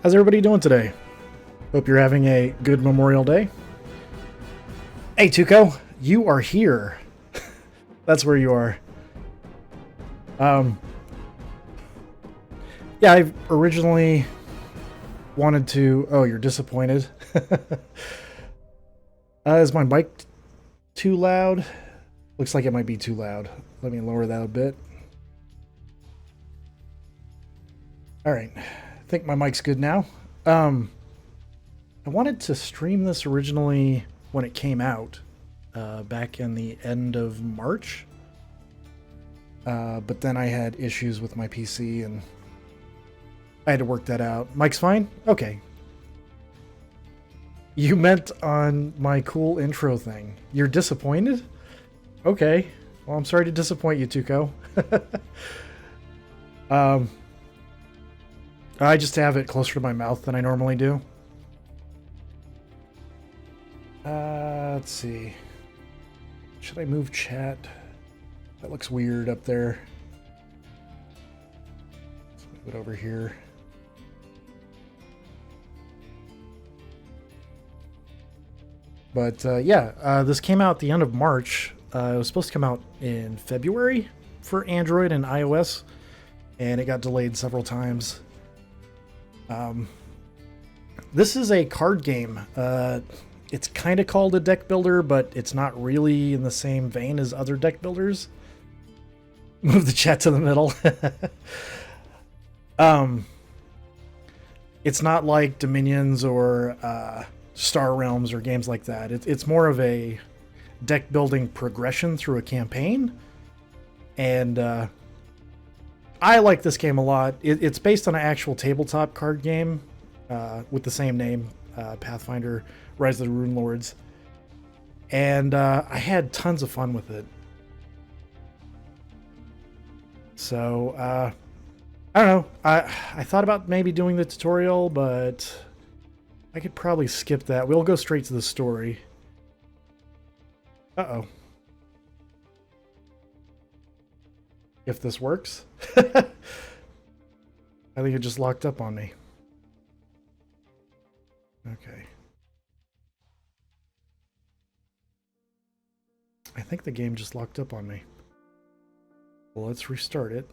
How's everybody doing today? Hope you're having a good Memorial Day. Hey, Tuco, you are here. That's where you are. Um, yeah, I originally wanted to. Oh, you're disappointed. Is my mic too loud? Looks like it might be too loud. Let me lower that a bit. All right, I think my mic's good now. I wanted to stream this originally when it came out, back in the end of March. But then I had issues with my PC and I had to work that out. Mike's fine? Okay. You meant on my cool intro thing. You're disappointed? Okay. Well, I'm sorry to disappoint you, Tuco. I just have it closer to my mouth than I normally do. Let's see. Should I move chat? That looks weird up there. Let's move it over here. But this came out at the end of March. It was supposed to come out in February for Android and iOS, and it got delayed several times. This is a card game. It's kind of called a deck builder, but it's not really in the same vein as other deck builders. Move the chat to the middle. It's not like Dominions or Star Realms or games like that. It's more of a deck building progression through a campaign. And I like this game a lot. It's based on an actual tabletop card game with the same name, Pathfinder, Rise of the Rune Lords. And I had tons of fun with it. So, I don't know. I thought about maybe doing the tutorial, but I could probably skip that. We'll go straight to the story. Uh-oh. If this works. I think it just locked up on me. Okay. I think the game just locked up on me. Well, let's restart it.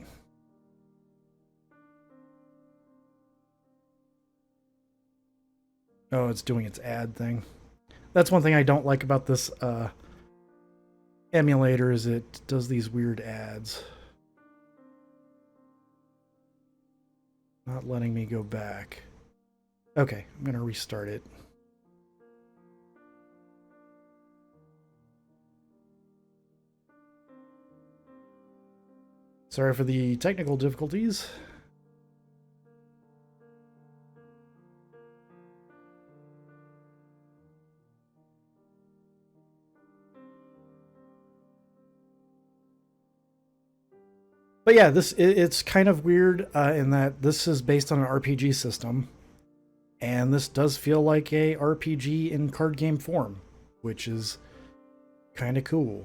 Oh, it's doing its ad thing. That's one thing I don't like about this emulator, is it does these weird ads. Not letting me go back. Okay, I'm going to restart it. Sorry for the technical difficulties. But yeah, it's kind of weird in that this is based on an RPG system, and this does feel like a RPG in card game form, which is kind of cool.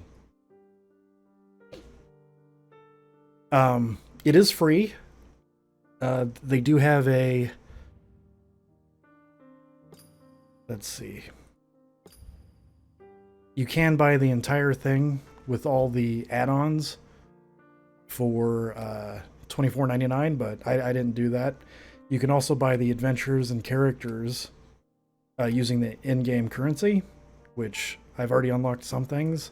It is free. They do have a... Let's see. You can buy the entire thing with all the add-ons for $24.99, but I didn't do that. You can also buy the adventures and characters using the in-game currency, which I've already unlocked some things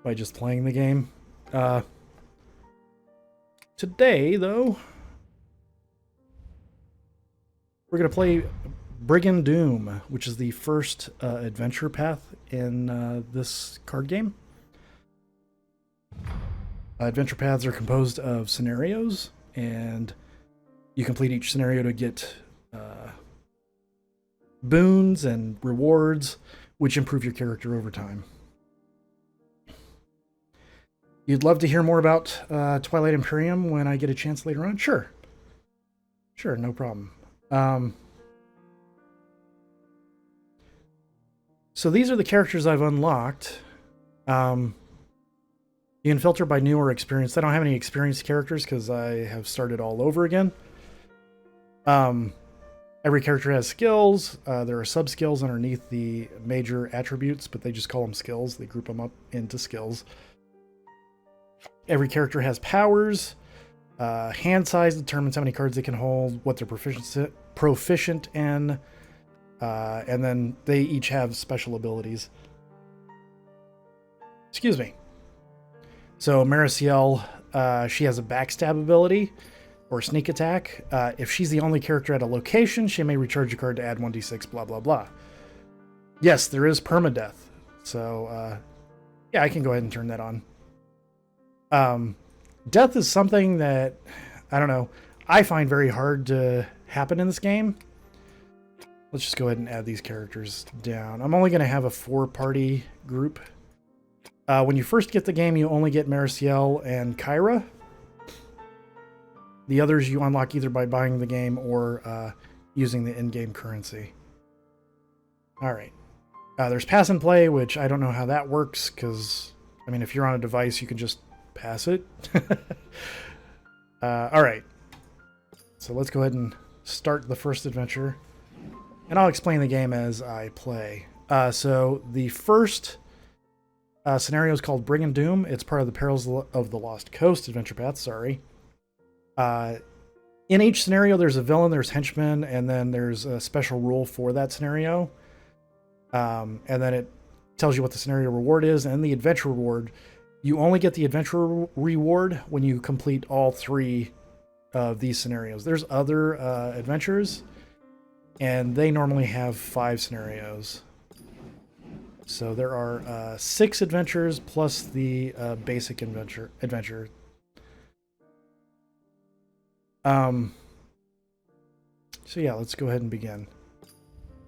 by just playing the game. Today, though, we're going to play Brigand Doom, which is the first adventure path in this card game. Adventure paths are composed of scenarios, and you complete each scenario to get boons and rewards, which improve your character over time. You'd love to hear more about Twilight Imperium when I get a chance later on? Sure. Sure, no problem. So these are the characters I've unlocked. You can filter by new or experienced. I don't have any experienced characters because I have started all over again. I Every character has skills. There are sub-skills underneath the major attributes, but they just call them skills. They group them up into skills. Every character has powers. Hand size determines how many cards they can hold, what they're proficient in, and then they each have special abilities. Excuse me. So Mariciel, she has a backstab ability or sneak attack. If she's the only character at a location, she may recharge a card to add 1d6, blah, blah, blah. Yes, there is permadeath. So, yeah, I can go ahead and turn that on. Death is something that, I don't know, I find very hard to happen in this game. Let's just go ahead and add these characters down. I'm only going to have a 4-party group. When you first get the game, you only get Mariciel and Kyra. The others you unlock either by buying the game or using the in-game currency. All right. There's pass and play, which I don't know how that works because, I mean, if you're on a device, you can just pass it. All right. So let's go ahead and start the first adventure. And I'll explain the game as I play. So the first scenario is called Bring and Doom. It's part of the Perils of the Lost Coast adventure path, sorry. In each scenario, there's a villain, there's henchmen, and then there's a special rule for that scenario. And then it tells you what the scenario reward is, and the adventure reward. You only get the adventure reward when you complete all 3 of these scenarios. There's other adventures, and they normally have 5 scenarios. So there are 6 adventures plus the basic adventure. So yeah, let's go ahead and begin.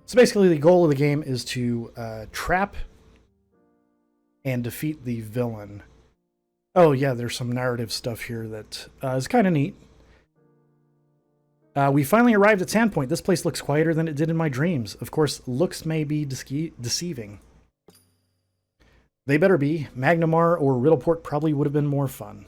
So basically the goal of the game is to trap and defeat the villain. Oh yeah, there's some narrative stuff here that is kind of neat. We finally arrived at Sandpoint. This place looks quieter than it did in my dreams. Of course, looks may be deceiving. They better be. Magnamar or Riddleport probably would have been more fun.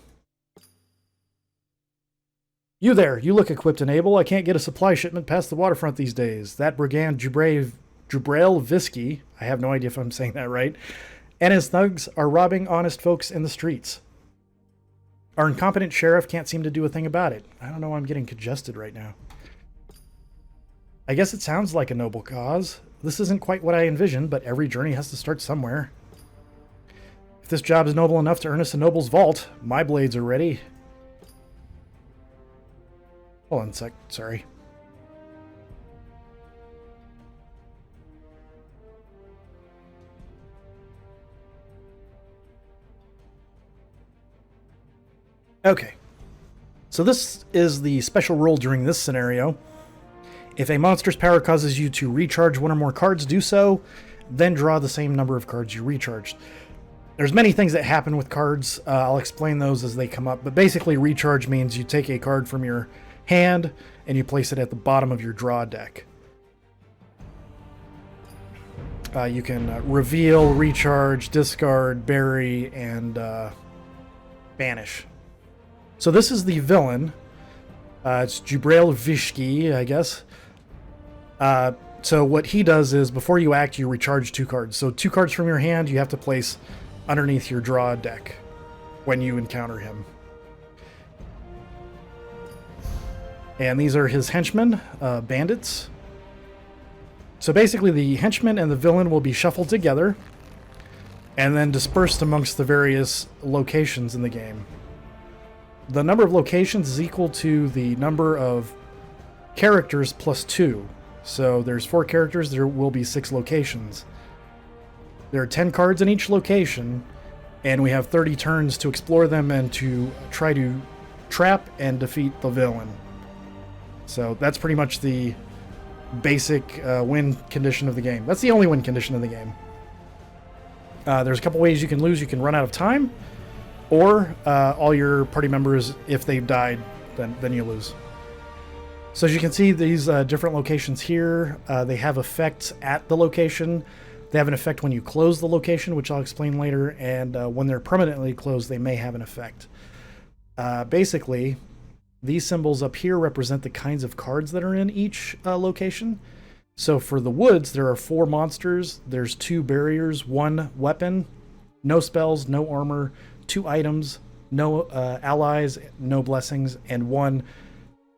You there, you look equipped and able. I can't get a supply shipment past the waterfront these days. That brigand Jubrail Visky, I have no idea if I'm saying that right, and his thugs are robbing honest folks in the streets. Our incompetent sheriff can't seem to do a thing about it. I don't know why I'm getting congested right now. I guess it sounds like a noble cause. This isn't quite what I envisioned, but every journey has to start somewhere. If this job is noble enough to earn us a noble's vault, my blades are ready. Hold on a sec, sorry. Okay. So this is the special rule during this scenario. If a monster's power causes you to recharge one or more cards, do so, then draw the same number of cards you recharged. There's many things that happen with cards. I'll explain those as they come up, but basically recharge means you take a card from your hand and you place it at the bottom of your draw deck. You can reveal, recharge, discard, bury, and banish. So this is the villain. It's Jubrail Visky, I guess. So what he does is before you act, you recharge 2 cards. So 2 cards from your hand you have to place underneath your draw deck when you encounter him. And these are his henchmen, bandits. So basically the henchman and the villain will be shuffled together and then dispersed amongst the various locations in the game. The number of locations is equal to the number of characters plus 2. So there's 4 characters, there will be 6 locations. There are 10 cards in each location, and we have 30 turns to explore them and to try to trap and defeat the villain. So that's pretty much the basic win condition of the game. That's the only win condition of the game. There's a couple ways you can lose. You can run out of time, or all your party members, if they've died, then you lose. So as you can see, these different locations here, they have effects at the location. They have an effect when you close the location, which I'll explain later, and when they're permanently closed, they may have an effect. Basically, These symbols up here represent the kinds of cards that are in each location. So for the woods, there are 4 monsters. There's 2 barriers, 1 weapon, no spells, no armor, 2 items, no allies, no blessings, and 1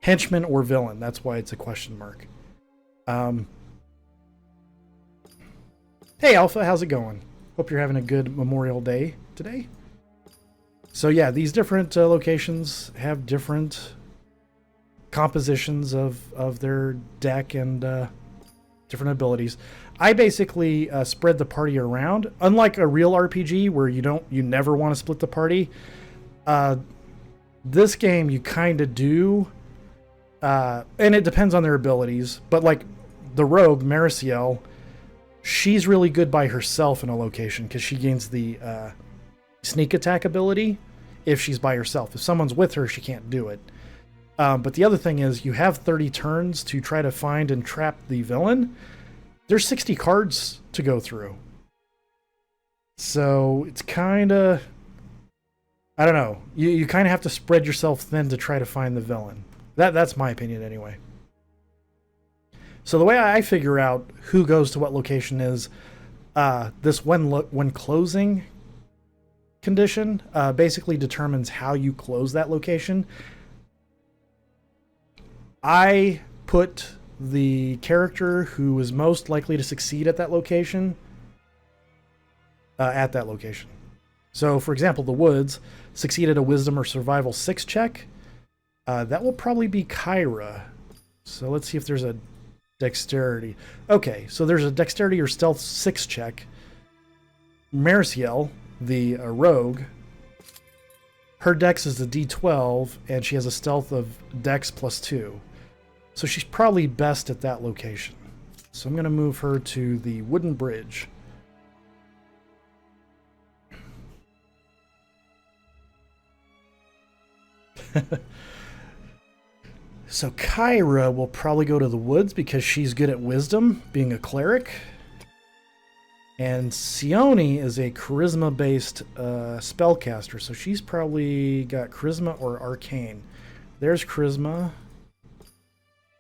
henchman or villain. That's why it's a question mark. Hey, Alpha, how's it going? Hope you're having a good Memorial Day today. So yeah, these different locations have different compositions of their deck and different abilities. I basically spread the party around. Unlike a real RPG where you never want to split the party, this game you kind of do, and it depends on their abilities. But like the rogue Mariciel, she's really good by herself in a location because she gains the sneak attack ability if she's by herself. If someone's with her, she can't do it. But the other thing is you have 30 turns to try to find and trap the villain. There's 60 cards to go through. So it's kind of, I don't know. You kind of have to spread yourself thin to try to find the villain. That's my opinion anyway. So the way I figure out who goes to what location is this when closing condition basically determines how you close that location. I put the character who is most likely to succeed at that location So, for example, the woods succeeded a wisdom or survival 6 check. That will probably be Kyra. So let's see if there's a dexterity. Okay, so there's a dexterity or stealth 6 check. Mariciel, the rogue, her dex is a d12, and she has a stealth of dex +2. So she's probably best at that location. So I'm going to move her to the wooden bridge. So Kyra will probably go to the woods because she's good at wisdom, being a cleric. And Sione is a charisma-based spellcaster, so she's probably got charisma or arcane. There's charisma.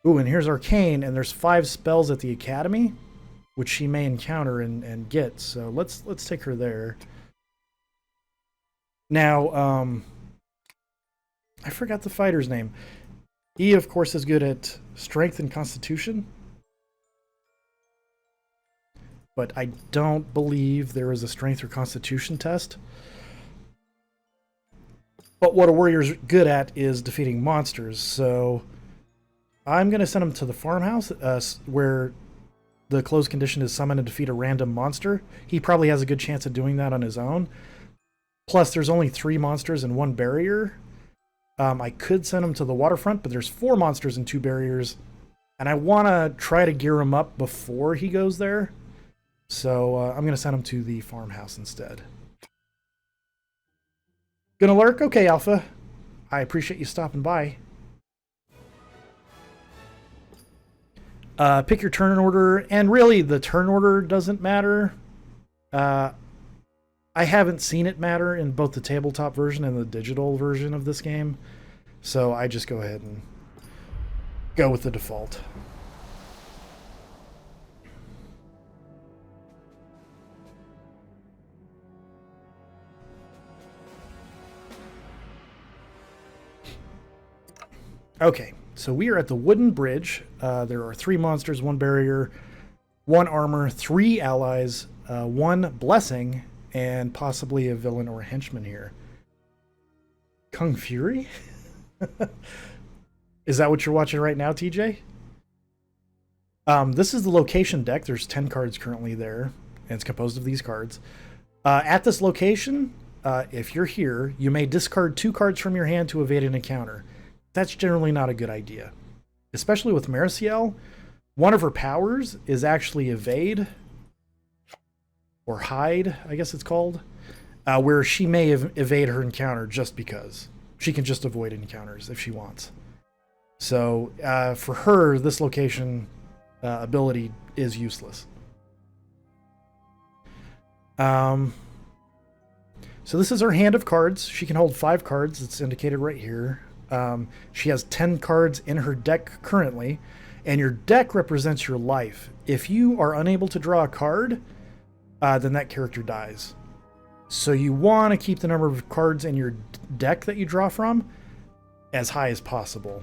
Ooh, and here's arcane, and there's 5 spells at the academy, which she may encounter and get. So let's take her there. Now, I forgot the fighter's name. He, of course, is good at strength and constitution. But I don't believe there is a strength or constitution test. But what a warrior's good at is defeating monsters. So I'm going to send him to the farmhouse where the closed condition is summon and defeat a random monster. He probably has a good chance of doing that on his own. Plus, there's only 3 monsters and 1 barrier. I could send him to the waterfront, but there's 4 monsters and 2 barriers. And I want to try to gear him up before he goes there. So I'm going to send him to the farmhouse instead. Gonna lurk? Okay, Alpha. I appreciate you stopping by. Pick your turn order, and really the turn order doesn't matter. I haven't seen it matter in both the tabletop version and the digital version of this game, so I just go ahead and go with the default. Okay, so we are at the wooden bridge. There are 3 monsters, 1 barrier, 1 armor, 3 allies, 1 blessing, and possibly a villain or a henchman here. Kung Fury? Is that what you're watching right now, TJ? This is the location deck. There's 10 cards currently there, and it's composed of these cards. At this location, if you're here, you may discard 2 cards from your hand to evade an encounter. That's generally not a good idea. Especially with Mariciel, one of her powers is actually evade, or hide, I guess it's called, where she may evade her encounter just because. She can just avoid encounters if she wants. So for her, this location ability is useless. So this is her hand of cards. She can hold 5 cards. It's indicated right here. She has 10 cards in her deck currently, and your deck represents your life. If you are unable to draw a card, then that character dies. So you want to keep the number of cards in your deck that you draw from as high as possible.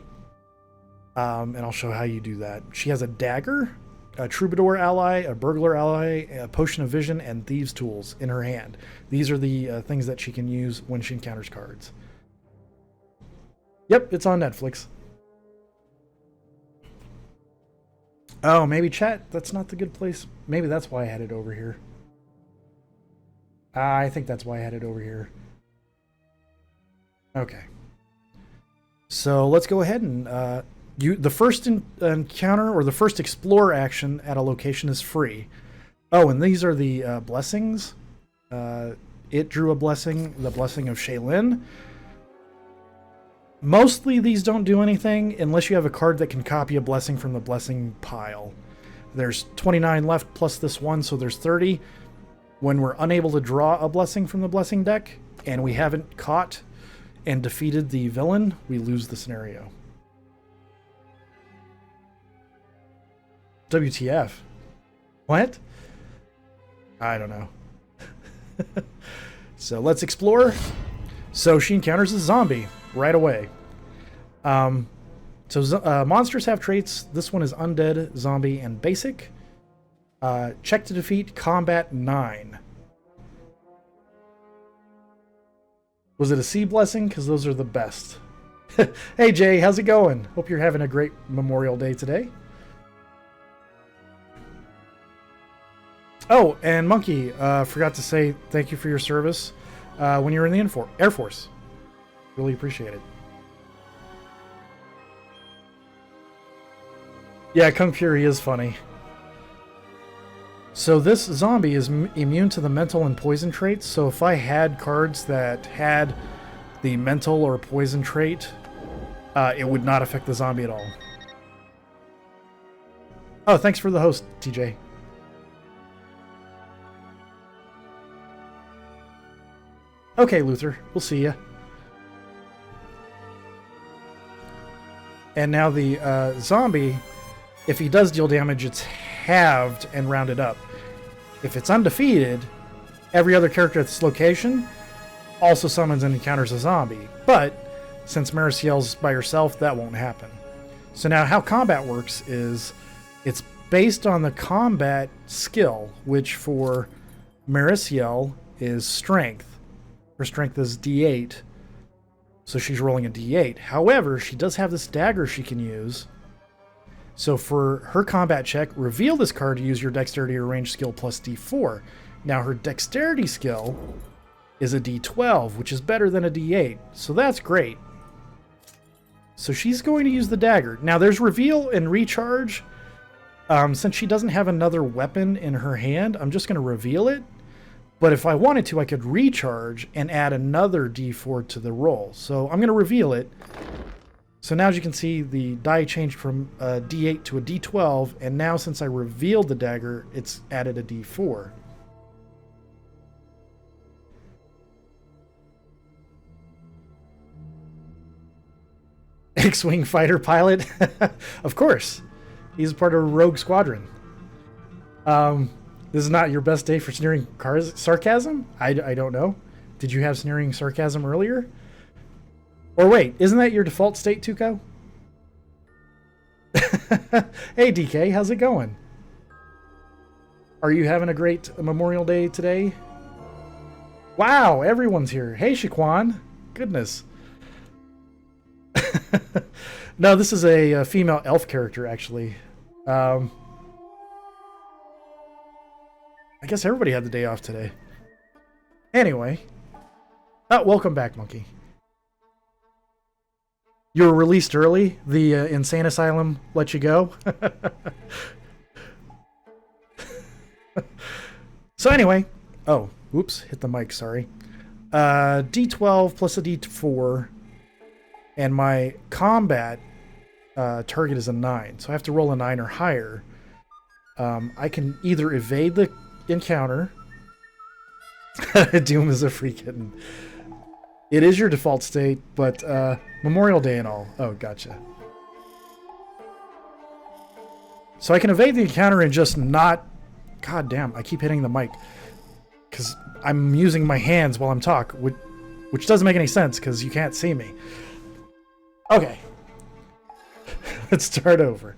And I'll show how you do that. She has a dagger, a troubadour ally, a burglar ally, a potion of vision, and thieves' tools in her hand. These are the things that she can use when she encounters cards. Yep, it's on Netflix. Oh, maybe chat? That's not the good place. Maybe that's why I had it over here. I think that's why I had it over here. Okay. So let's go ahead and... the first encounter or the first explore action at a location is free. Oh, and these are the blessings. It drew a blessing, the blessing of Shaylin. Mostly these don't do anything unless you have a card that can copy a blessing from the blessing pile. There's 29 left plus this one, so there's 30. When we're unable to draw a blessing from the blessing deck and we haven't caught and defeated the villain, we lose the scenario. WTF? What? I don't know. So let's explore. So she encounters a zombie right away. Monsters have traits. This one is undead, zombie, and basic. Check to defeat, combat 9. Was it a C blessing? Because those are the best. Hey Jay, how's it going? Hope you're having a great Memorial Day today. Oh, and Monkey, forgot to say thank you for your service when you were in the Air Force. Really appreciate it. Yeah, Kung Fury is funny. So this zombie is immune to the mental and poison traits, so if I had cards that had the mental or poison trait, it would not affect the zombie at all. Oh, thanks for the host, TJ. Okay, Luther, we'll see ya. And now the zombie, if he does deal damage, it's halved and rounded up. If it's undefeated, every other character at this location also summons and encounters a zombie. But since Mariciel's by herself, that won't happen. So now how combat works is it's based on the combat skill, which for Mariciel is strength. Her strength is D8, so she's rolling a D8. However, she does have this dagger she can use. So for her combat check, reveal this card to use your dexterity or range skill plus D4. Now her dexterity skill is a D12, which is better than a D8, so that's great. So she's going to use the dagger. Now there's reveal and recharge. Since she doesn't have another weapon in her hand, I'm just going to reveal it. But if I wanted to, I could recharge and add another D4 to the roll. So I'm going to reveal it. So now as you can see, the die changed from a D8 to a D12. And now since I revealed the dagger, it's added a D4. X-Wing fighter pilot? Of course. He's part of Rogue Squadron. This is not your best day for sneering sarcasm? I don't know. Did you have sneering sarcasm earlier? Or wait, isn't that your default state, Tuco? Hey, DK, how's it going? Are you having a great Memorial Day today? Wow, everyone's here. Hey, Shaquan. Goodness. No, this is a female elf character, actually. I guess everybody had the day off today. Anyway. Oh, welcome back, Monkey. You were released early. The insane asylum let you go. So anyway. Oh, oops. Hit the mic, sorry. D12 plus a D4. And my combat target is a 9. So I have to roll a 9 or higher. I can either evade the encounter. Doom is a free kitten. It is your default state, but Memorial Day and all. Oh, gotcha. So I can evade the encounter and just not... God damn, I keep hitting the mic. Because I'm using my hands while I'm talking, which doesn't make any sense because you can't see me. Okay. Let's start over.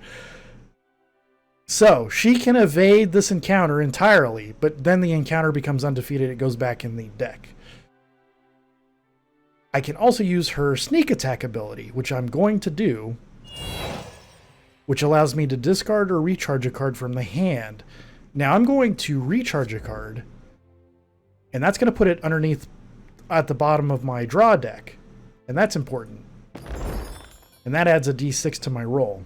So, she can evade this encounter entirely, but then the encounter becomes undefeated. It goes back in the deck. I can also use her sneak attack ability, which I'm going to do, which allows me to discard or recharge a card from the hand. Now, I'm going to recharge a card, and that's going to put it underneath at the bottom of my draw deck, and that's important. And that adds a d6 to my roll.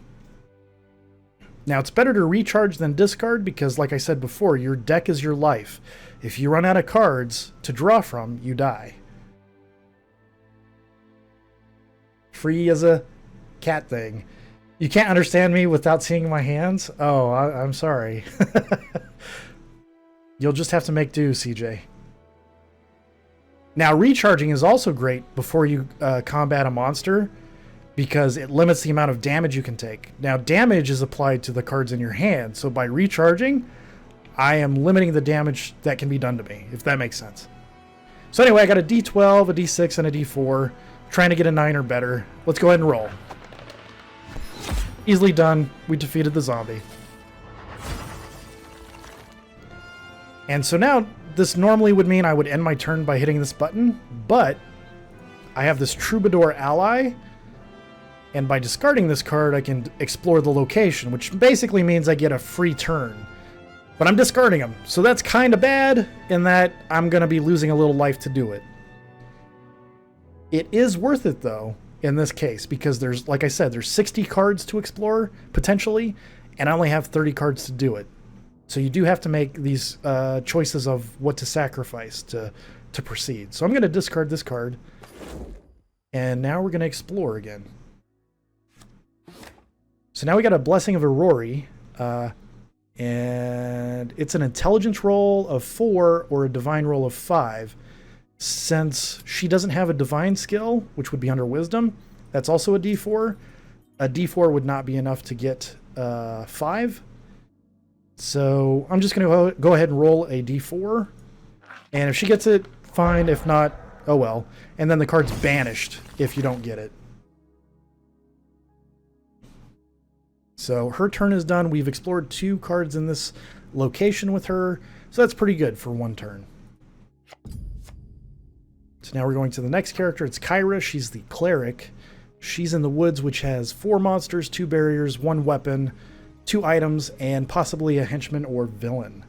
Now, it's better to recharge than discard because, like I said before, your deck is your life. If you run out of cards to draw from, you die. Free as a cat thing. You can't understand me without seeing my hands? Oh, I'm sorry. You'll just have to make do, CJ. Now, recharging is also great before you combat a monster, because it limits the amount of damage you can take. Now, damage is applied to the cards in your hand, so by recharging, I am limiting the damage that can be done to me, if that makes sense. So anyway, I got a D12, a D6, and a D4, trying to get a 9 or better. Let's go ahead and roll. Easily done. We defeated the zombie. And so now, this normally would mean I would end my turn by hitting this button, but I have this Troubadour ally, and by discarding this card, I can explore the location, which basically means I get a free turn. But I'm discarding them, so that's kind of bad in that I'm going to be losing a little life to do it. It is worth it, though, in this case, because there's, like I said, there's 60 cards to explore, potentially, and I only have 30 cards to do it. So you do have to make these choices of what to sacrifice to proceed. So I'm going to discard this card, and now we're going to explore again. So now we got a Blessing of Aurori, and it's an intelligence roll of 4 or a divine roll of 5. Since she doesn't have a divine skill, which would be under wisdom, that's also a d4. A d4 would not be enough to get 5. So I'm just going to go ahead and roll a d4. And if she gets it, fine. If not, oh well. And then the card's banished if you don't get it. So her turn is done. We've explored 2 cards in this location with her. So that's pretty good for 1 turn. So now we're going to the next character. It's Kyra. She's the cleric. She's in the woods, which has 4 monsters, 2 barriers, 1 weapon, 2 items, and possibly a henchman or villain.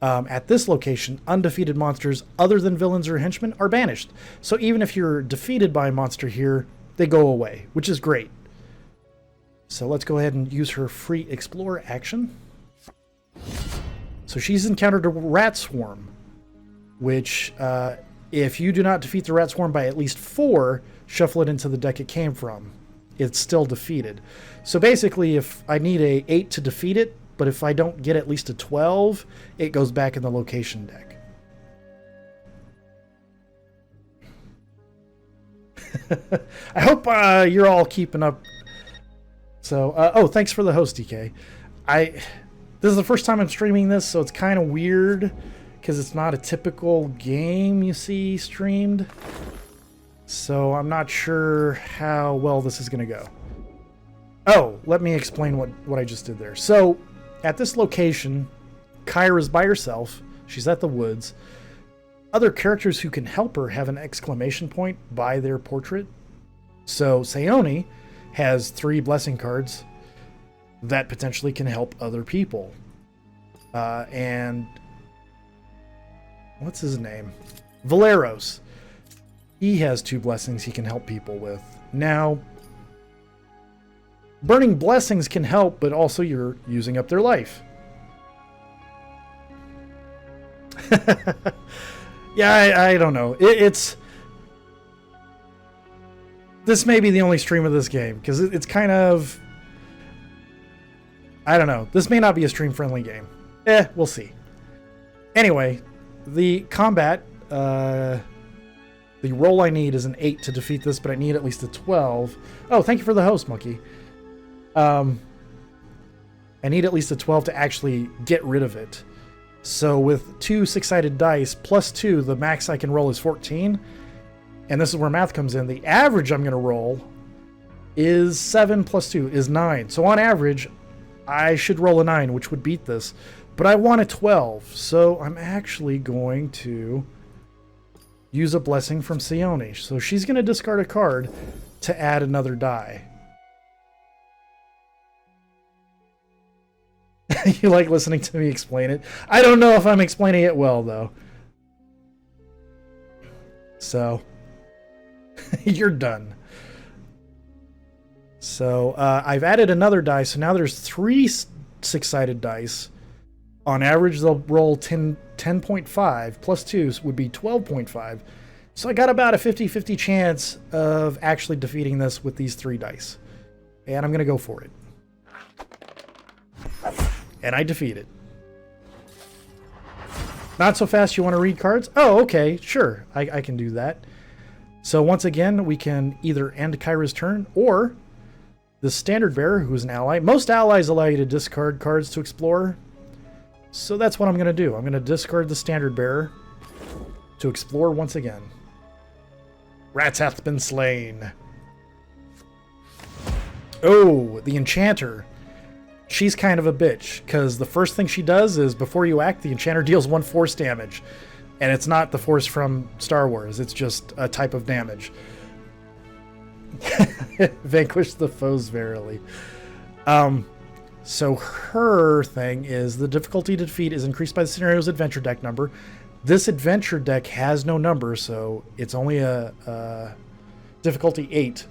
At this location, undefeated monsters other than villains or henchmen are banished. So even if you're defeated by a monster here, they go away, which is great. So let's go ahead and use her free explore action. So she's encountered a rat swarm, which if you do not defeat the rat swarm by at least 4, shuffle it into the deck it came from. It's still defeated. So basically, if I need a 8 to defeat it, but if I don't get at least a 12, it goes back in the location deck. I hope you're all keeping up. So, oh, thanks for the host, DK. This is the first time I'm streaming this, so it's kind of weird because it's not a typical game you see streamed. So I'm not sure how well this is going to go. Oh, let me explain what I just did there. So at this location, Kyra's by herself. She's at the woods. Other characters who can help her have an exclamation point by their portrait. So Sayoni has 3 blessing cards that potentially can help other people. And what's his name? Valeros. He has 2 blessings he can help people with. Now, burning blessings can help, but also you're using up their life. Yeah, I don't know. It's this may be the only stream of this game because it's kind of, I don't know. This may not be a stream-friendly game. We'll see. Anyway, the combat The roll I need is an 8 to defeat this, but I need at least a 12. Oh, thank you for the host, Monkey. I need at least a 12 to actually get rid of it. So with 2 6-sided dice plus 2, the max I can roll is 14. And this is where math comes in. The average I'm going to roll is 7 plus 2 is 9. So on average, I should roll a 9, which would beat this. But I want a 12. So I'm actually going to use a blessing from Sione. So she's going to discard a card to add another die. You like listening to me explain it? I don't know if I'm explaining it well, though. So, you're done. So, I've added another die, so now there's 3 6-sided dice. On average, they'll roll 10.5 plus 2 would be 12.5. So I got about a 50-50 chance of actually defeating this with these 3 dice. And I'm going to go for it. And I defeat it. Not so fast, you want to read cards? Oh, okay, sure. I can do that. So once again, we can either end Kyra's turn or the Standard Bearer, who's an ally. Most allies allow you to discard cards to explore. So that's what I'm going to do. I'm going to discard the Standard Bearer to explore once again. Rats hath been slain. Oh, the Enchanter. She's kind of a bitch, because the first thing she does is, before you act, the Enchanter deals 1 force damage. And it's not the force from Star Wars, it's just a type of damage. Vanquish the foes verily. So her thing is, the difficulty to defeat is increased by the scenario's adventure deck number. This adventure deck has no number, so it's only a difficulty 8.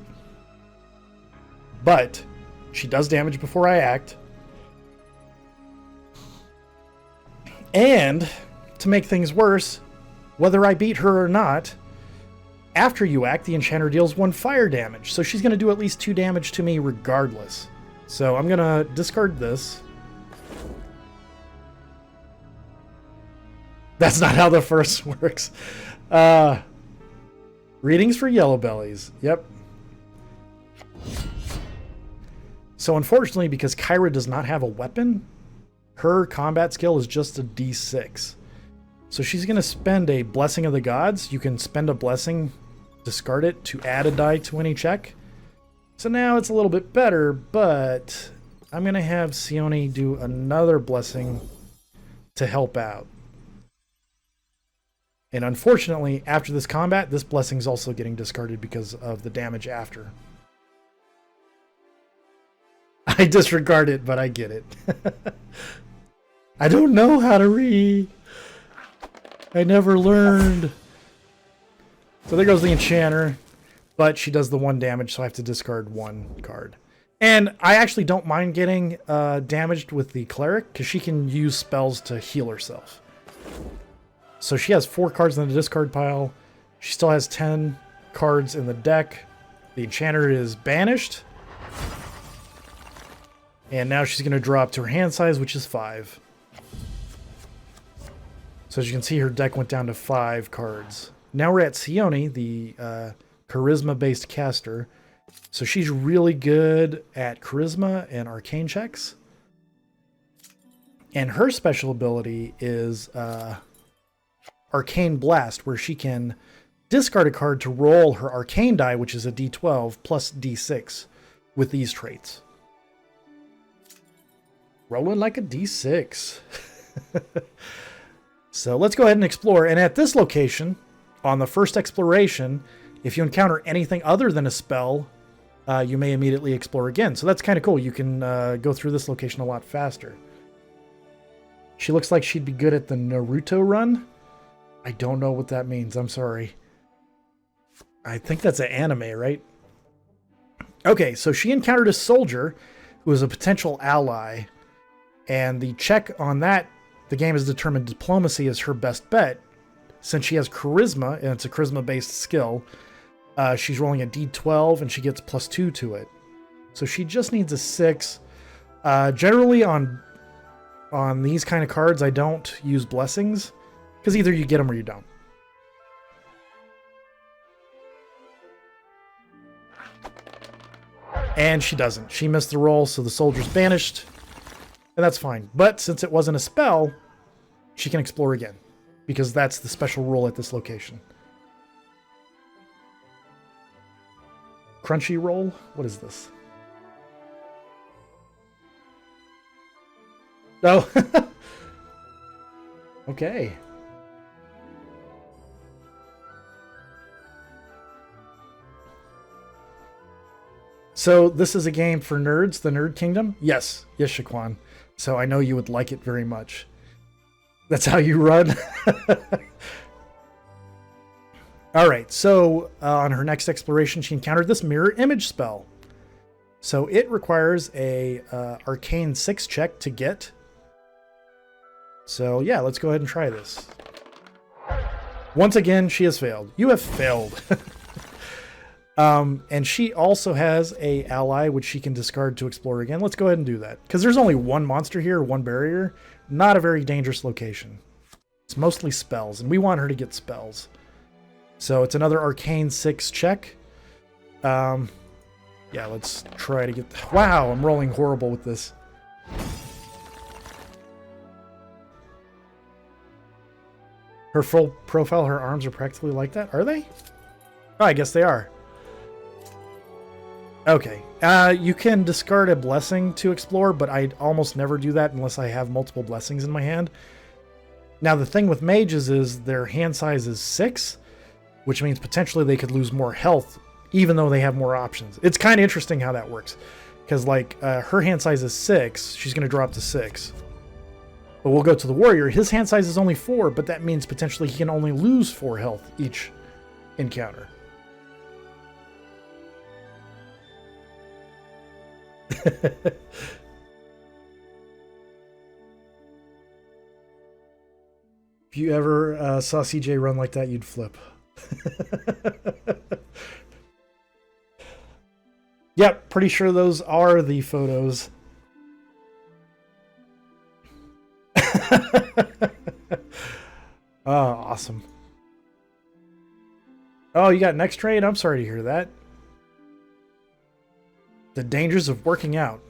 But she does damage before I act. And to make things worse, whether I beat her or not, after you act, the Enchanter deals 1 fire damage. So she's going to do at least 2 damage to me regardless. So I'm going to discard this. That's not how the first works. Readings for yellow bellies. Yep. So unfortunately, because Kyra does not have a weapon, her combat skill is just a D6. So she's going to spend a Blessing of the Gods. You can spend a blessing, discard it to add a die to any check. So now it's a little bit better, but I'm going to have Sione do another blessing to help out. And unfortunately, after this combat, this blessing is also getting discarded because of the damage after. I disregard it, but I get it. I don't know how to read. I never learned. So there goes the Enchanter. But she does the 1 damage, so I have to discard 1 card. And I actually don't mind getting damaged with the Cleric, because she can use spells to heal herself. So she has 4 cards in the discard pile. She still has 10 cards in the deck. The Enchanter is banished. And now she's going to drop to her hand size, which is 5. So as you can see, her deck went down to 5 cards. Now we're at Sione, the charisma-based caster. So she's really good at charisma and arcane checks. And her special ability is Arcane Blast, where she can discard a card to roll her arcane die, which is a D12 plus D6 with these traits. Rolling like a D6. So let's go ahead and explore. And at this location, on the first exploration, if you encounter anything other than a spell, you may immediately explore again. So that's kind of cool. You can go through this location a lot faster. She looks like she'd be good at the Naruto run. I don't know what that means. I'm sorry. I think that's an anime, right? Okay, so she encountered a soldier who was a potential ally. And the check on that, the game has determined diplomacy is her best bet. Since she has charisma, and it's a charisma-based skill, she's rolling a d12, and she gets +2 to it. So she just needs a 6. Generally, on these kind of cards, I don't use blessings, because either you get them or you don't. And she doesn't. She missed the roll, so the soldier's banished. And that's fine. But since it wasn't a spell, she can explore again. Because that's the special rule at this location. Crunchy roll? What is this? Oh. Okay. So this is a game for nerds, the Nerd Kingdom? Yes. Yes, Shaquan. So I know you would like it very much. That's how you run? Alright, so on her next exploration, she encountered this mirror image spell. So it requires a arcane 6 check to get. So yeah, let's go ahead and try this. Once again, she has failed. You have failed. And she also has a ally which she can discard to explore again. Let's go ahead and do that. Because there's only one monster here, one barrier. Not a very dangerous location. It's mostly spells, and we want her to get spells. So it's another arcane 6 check. Yeah, let's try to get... Wow, I'm rolling horrible with this. Her full profile, her arms are practically like that. Are they? Oh, I guess they are. Okay. You can discard a blessing to explore, but I almost never do that unless I have multiple blessings in my hand. Now, the thing with mages is their hand size is 6, which means potentially they could lose more health, even though they have more options. It's kind of interesting how that works. Because, like, her hand size is 6. She's going to drop to 6. But we'll go to the warrior. His hand size is only 4, but that means potentially he can only lose 4 health each encounter. If you ever saw CJ run like that, you'd flip. Yep, pretty sure those are the photos. Oh, awesome. Oh, you got next trade? I'm sorry to hear that. The dangers of working out.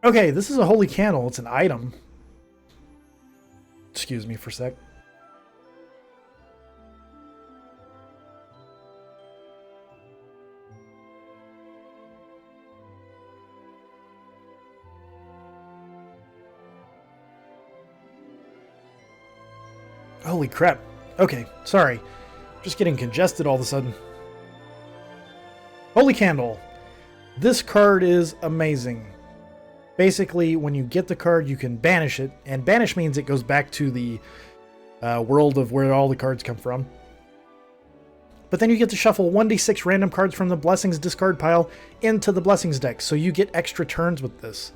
Okay, this is a holy candle. It's an item. Excuse me for a sec. Holy crap. Okay, sorry. Just getting congested all of a sudden. Holy Candle. This card is amazing. Basically, when you get the card, you can banish it. And banish means it goes back to the world of where all the cards come from. But then you get to shuffle 1d6 random cards from the Blessings discard pile into the Blessings deck. So you get extra turns with this.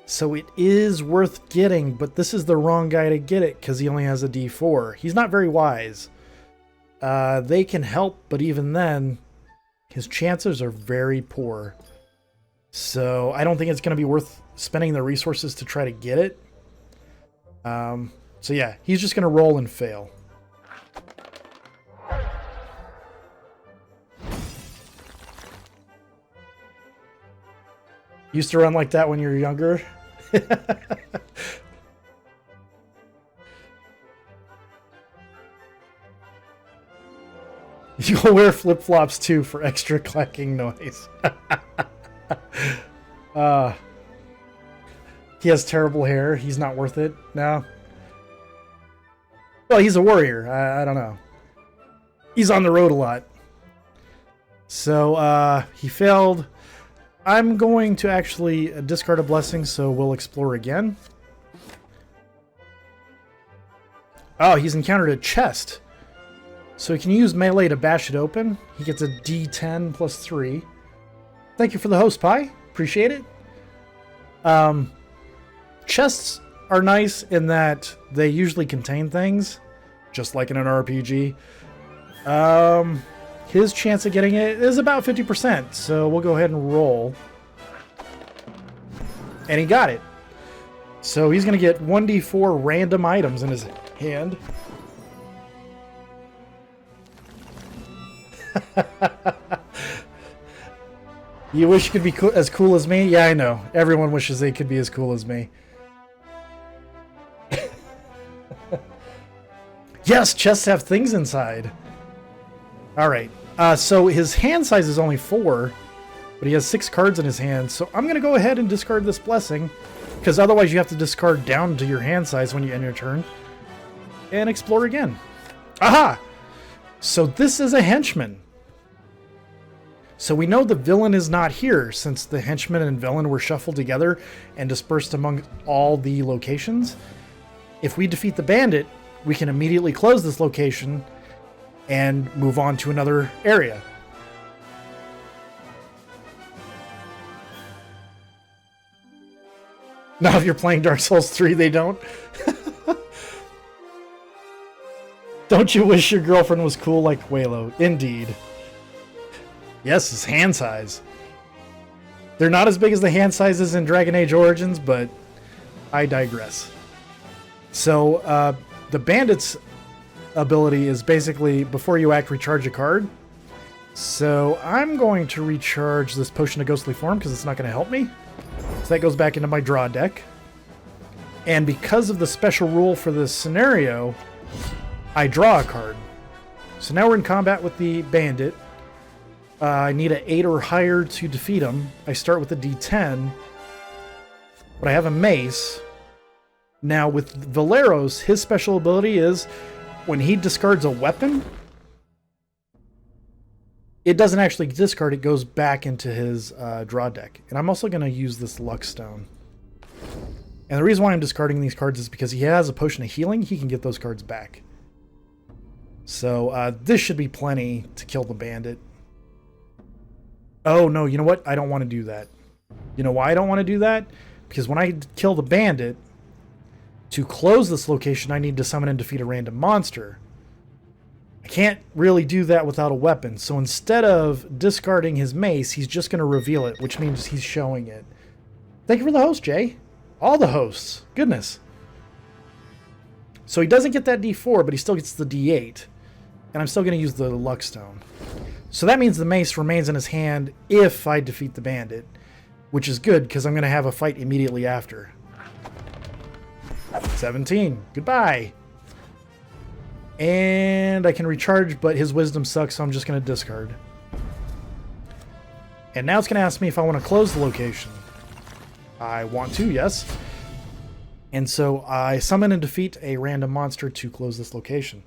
So it is worth getting, but this is the wrong guy to get it because he only has a d4. He's not very wise. They can help, but even then, his chances are very poor. So I don't think it's going to be worth spending the resources to try to get it. So yeah, he's just going to roll and fail. Used to run like that when you were younger? You'll wear flip-flops too for extra clacking noise. He has terrible hair. He's not worth it. No. Well, he's a warrior. I don't know. He's on the road a lot. So, he failed. I'm going to actually discard a blessing, so we'll explore again. Oh, he's encountered a chest. So he can use melee to bash it open. He gets a D10 plus 3. Thank you for the host, Pi. Appreciate it. Chests are nice in that they usually contain things, just like in an RPG. His chance of getting it is about 50%, so we'll go ahead and roll. And he got it. So he's going to get 1d4 random items in his hand. You wish you could be as cool as me? Yeah, I know. Everyone wishes they could be as cool as me. Yes, chests have things inside. All right. So his hand size is only 4, but he has 6 cards in his hand. So I'm going to go ahead and discard this blessing, because otherwise you have to discard down to your hand size when you end your turn and explore again. Aha! So this is a henchman. So we know the villain is not here, since the henchman and villain were shuffled together and dispersed among all the locations. If we defeat the bandit, we can immediately close this location and move on to another area. Now if you're playing Dark Souls 3, they don't. Don't you wish your girlfriend was cool like Waylo? Indeed. Yes, his hand size. They're not as big as the hand sizes in Dragon Age Origins, but I digress. So, the bandit's ability is basically, before you act, recharge a card. So I'm going to recharge this Potion of Ghostly Form because it's not going to help me. So that goes back into my draw deck. And because of the special rule for this scenario, I draw a card. So now we're in combat with the bandit. I need an 8 or higher to defeat him. I start with a D10, but I have a mace. Now with Valeros, his special ability is when he discards a weapon, it doesn't actually discard, it goes back into his draw deck. And I'm also going to use this Luck Stone. And the reason why I'm discarding these cards is because he has a Potion of Healing, he can get those cards back. So this should be plenty to kill the bandit. Oh no, you know what? I don't want to do that. You know why I don't want to do that? Because when I kill the bandit, to close this location, I need to summon and defeat a random monster. I can't really do that without a weapon. So instead of discarding his mace, he's just going to reveal it, which means he's showing it. Thank you for the host, Jay. All the hosts. Goodness. So he doesn't get that D4, but he still gets the D8. And I'm still going to use the Luck Stone. So that means the mace remains in his hand if I defeat the bandit, which is good because I'm going to have a fight immediately after. 17. Goodbye. And I can recharge, but his wisdom sucks, so I'm just going to discard. And now it's going to ask me if I want to close the location. I want to, yes. And so I summon and defeat a random monster to close this location.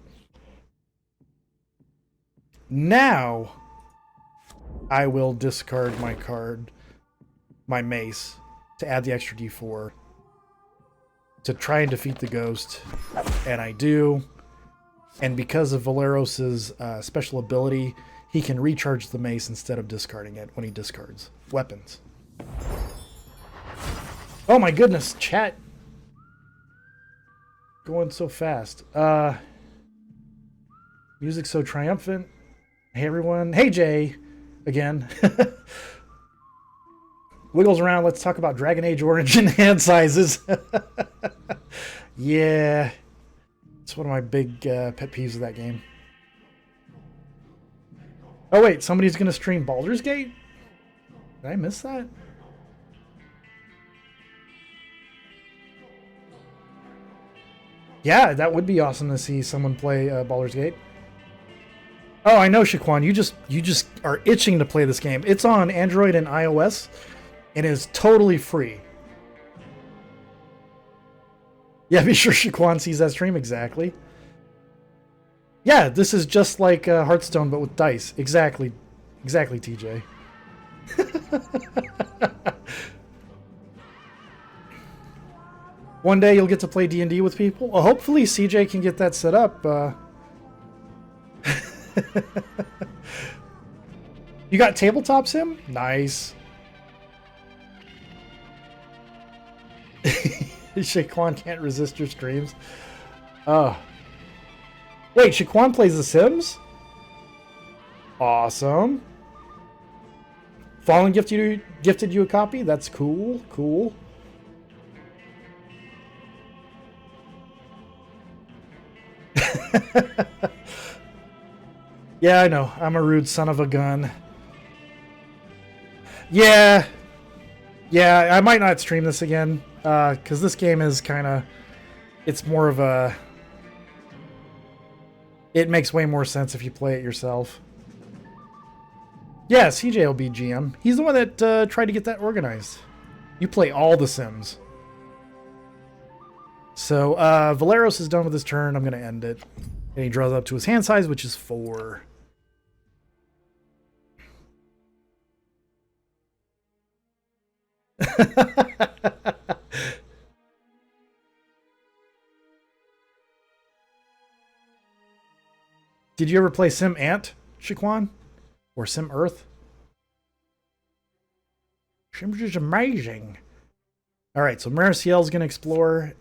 Now I will discard my card, my mace, to add the extra D4 to try and defeat the ghost. And I do. And because of Valeros's special ability, he can recharge the mace instead of discarding it when he discards weapons. Oh my goodness, chat. Going so fast. Music so triumphant. Hey everyone. Hey Jay. Again. Wiggles around. Let's talk about Dragon Age Origin hand sizes. Yeah. It's one of my big pet peeves of that game. Oh wait, somebody's going to stream Baldur's Gate? Did I miss that? Yeah, that would be awesome to see someone play Baldur's Gate. Oh, I know, Shaquan. You just are itching to play this game. It's on Android and iOS, and it is totally free. Yeah, be sure Shaquan sees that stream. Exactly. Yeah, this is just like Hearthstone, but with dice. Exactly. Exactly, TJ. One day you'll get to play D&D with people. Well, hopefully CJ can get that set up. You got tabletop sim? Nice. Shaquan can't resist your streams. Wait, Shaquan plays The Sims? Awesome. Fallen gifted you a copy? That's cool. Cool. Yeah, I know. I'm a rude son of a gun. Yeah. Yeah, I might not stream this again, because this game is kind of... It's more of a... It makes way more sense if you play it yourself. Yeah, CJ will be GM. He's the one that tried to get that organized. You play all the Sims. So, Valeros is done with his turn. I'm going to end it. And he draws up to his hand size, which is 4. Did you ever play Sim Ant, Shaquan? Or Sim Earth? Sim's is amazing. Alright, so Mariciel's going to explore.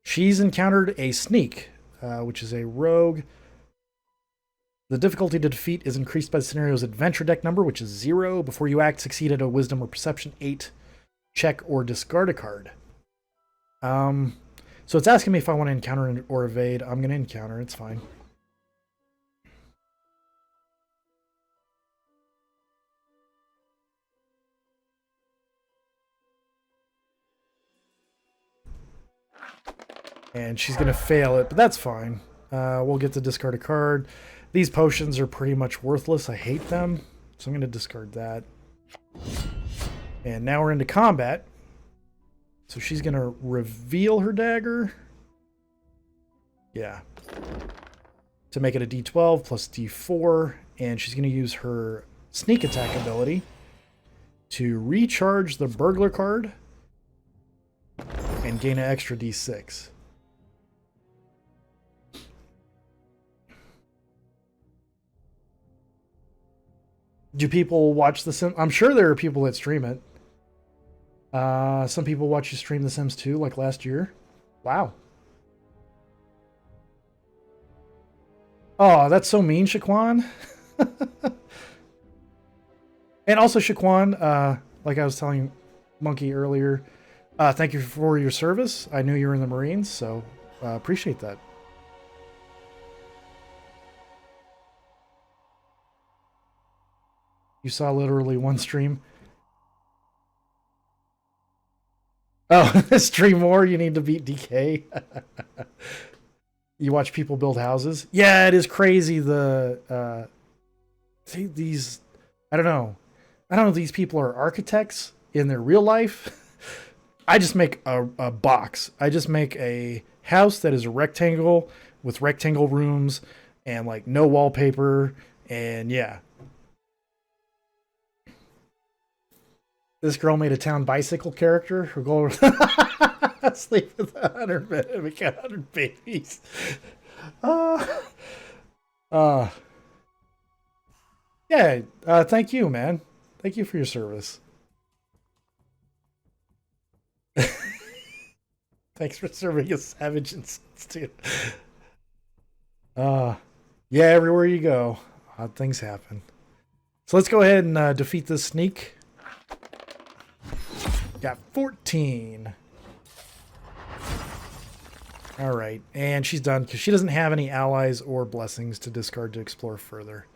She's encountered a sneak, which is a rogue. The difficulty to defeat is increased by the scenario's adventure deck number, which is 0. Before you act, succeed at a wisdom or perception 8. Check or discard a card. So it's asking me if I want to encounter or evade. I'm going to encounter. It's fine. And she's going to fail it, but that's fine. We'll get to discard a card. These potions are pretty much worthless. I hate them. So I'm going to discard that. And now we're into combat. So she's going to reveal her dagger. Yeah. To make it a D12 plus D4. And she's going to use her sneak attack ability to recharge the burglar card and gain an extra D6. Do people watch The Sims? I'm sure there are people that stream it. Some people watch you stream The Sims 2, like last year. Wow. Oh, that's so mean, Shaquan. And also, Shaquan, like I was telling Monkey earlier, thank you for your service. I knew you were in the Marines, so appreciate that. You saw literally one stream. Oh, stream more, you need to beat DK. You watch people build houses. Yeah, it is crazy. See, these, I don't know. I don't know if these people are architects in their real life. I just make a box. I just make a house that is a rectangle with rectangle rooms and like no wallpaper. And yeah. This girl made a town bicycle character who go sleep with 100 babies. Yeah, thank you, man. Thank you for your service. Thanks for serving a savage insults too. Yeah, everywhere you go, odd things happen. So let's go ahead and defeat this sneak. Got 14. All right, and she's done because she doesn't have any allies or blessings to discard to explore further.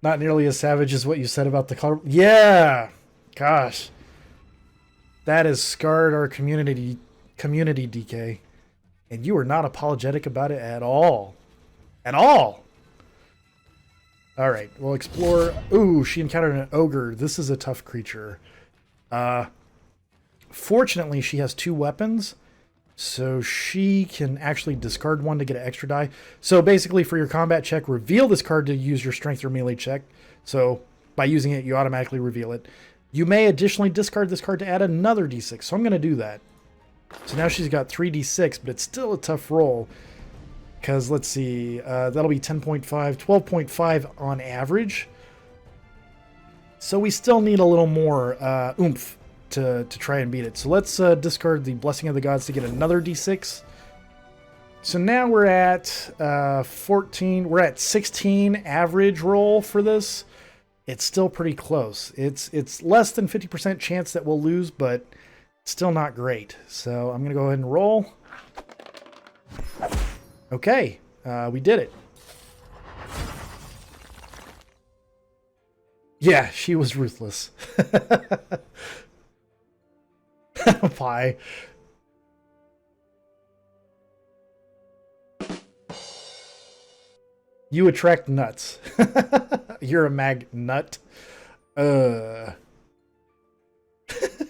Not nearly as savage as what you said about the color. Yeah, gosh, that has scarred our community, DK, and you are not apologetic about it at all, at all. All right, we'll explore. Ooh, she encountered an ogre. This is a tough creature. Fortunately, she has 2 weapons, so she can actually discard one to get an extra die. So basically, for your combat check, reveal this card to use your strength or melee check. So by using it, you automatically reveal it. You may additionally discard this card to add another D6, so I'm going to do that. So now she's got 3d6, but it's still a tough roll. Because, let's see, that'll be 10.5, 12.5 on average. So we still need a little more oomph to try and beat it. So let's discard the Blessing of the Gods to get another d6. So now we're at 14. We're at 16 average roll for this. It's still pretty close. It's less than 50% chance that we'll lose, but still not great. So I'm going to go ahead and roll. Okay, we did it. Yeah, she was ruthless. Pie. You attract nuts. You're a mag nut.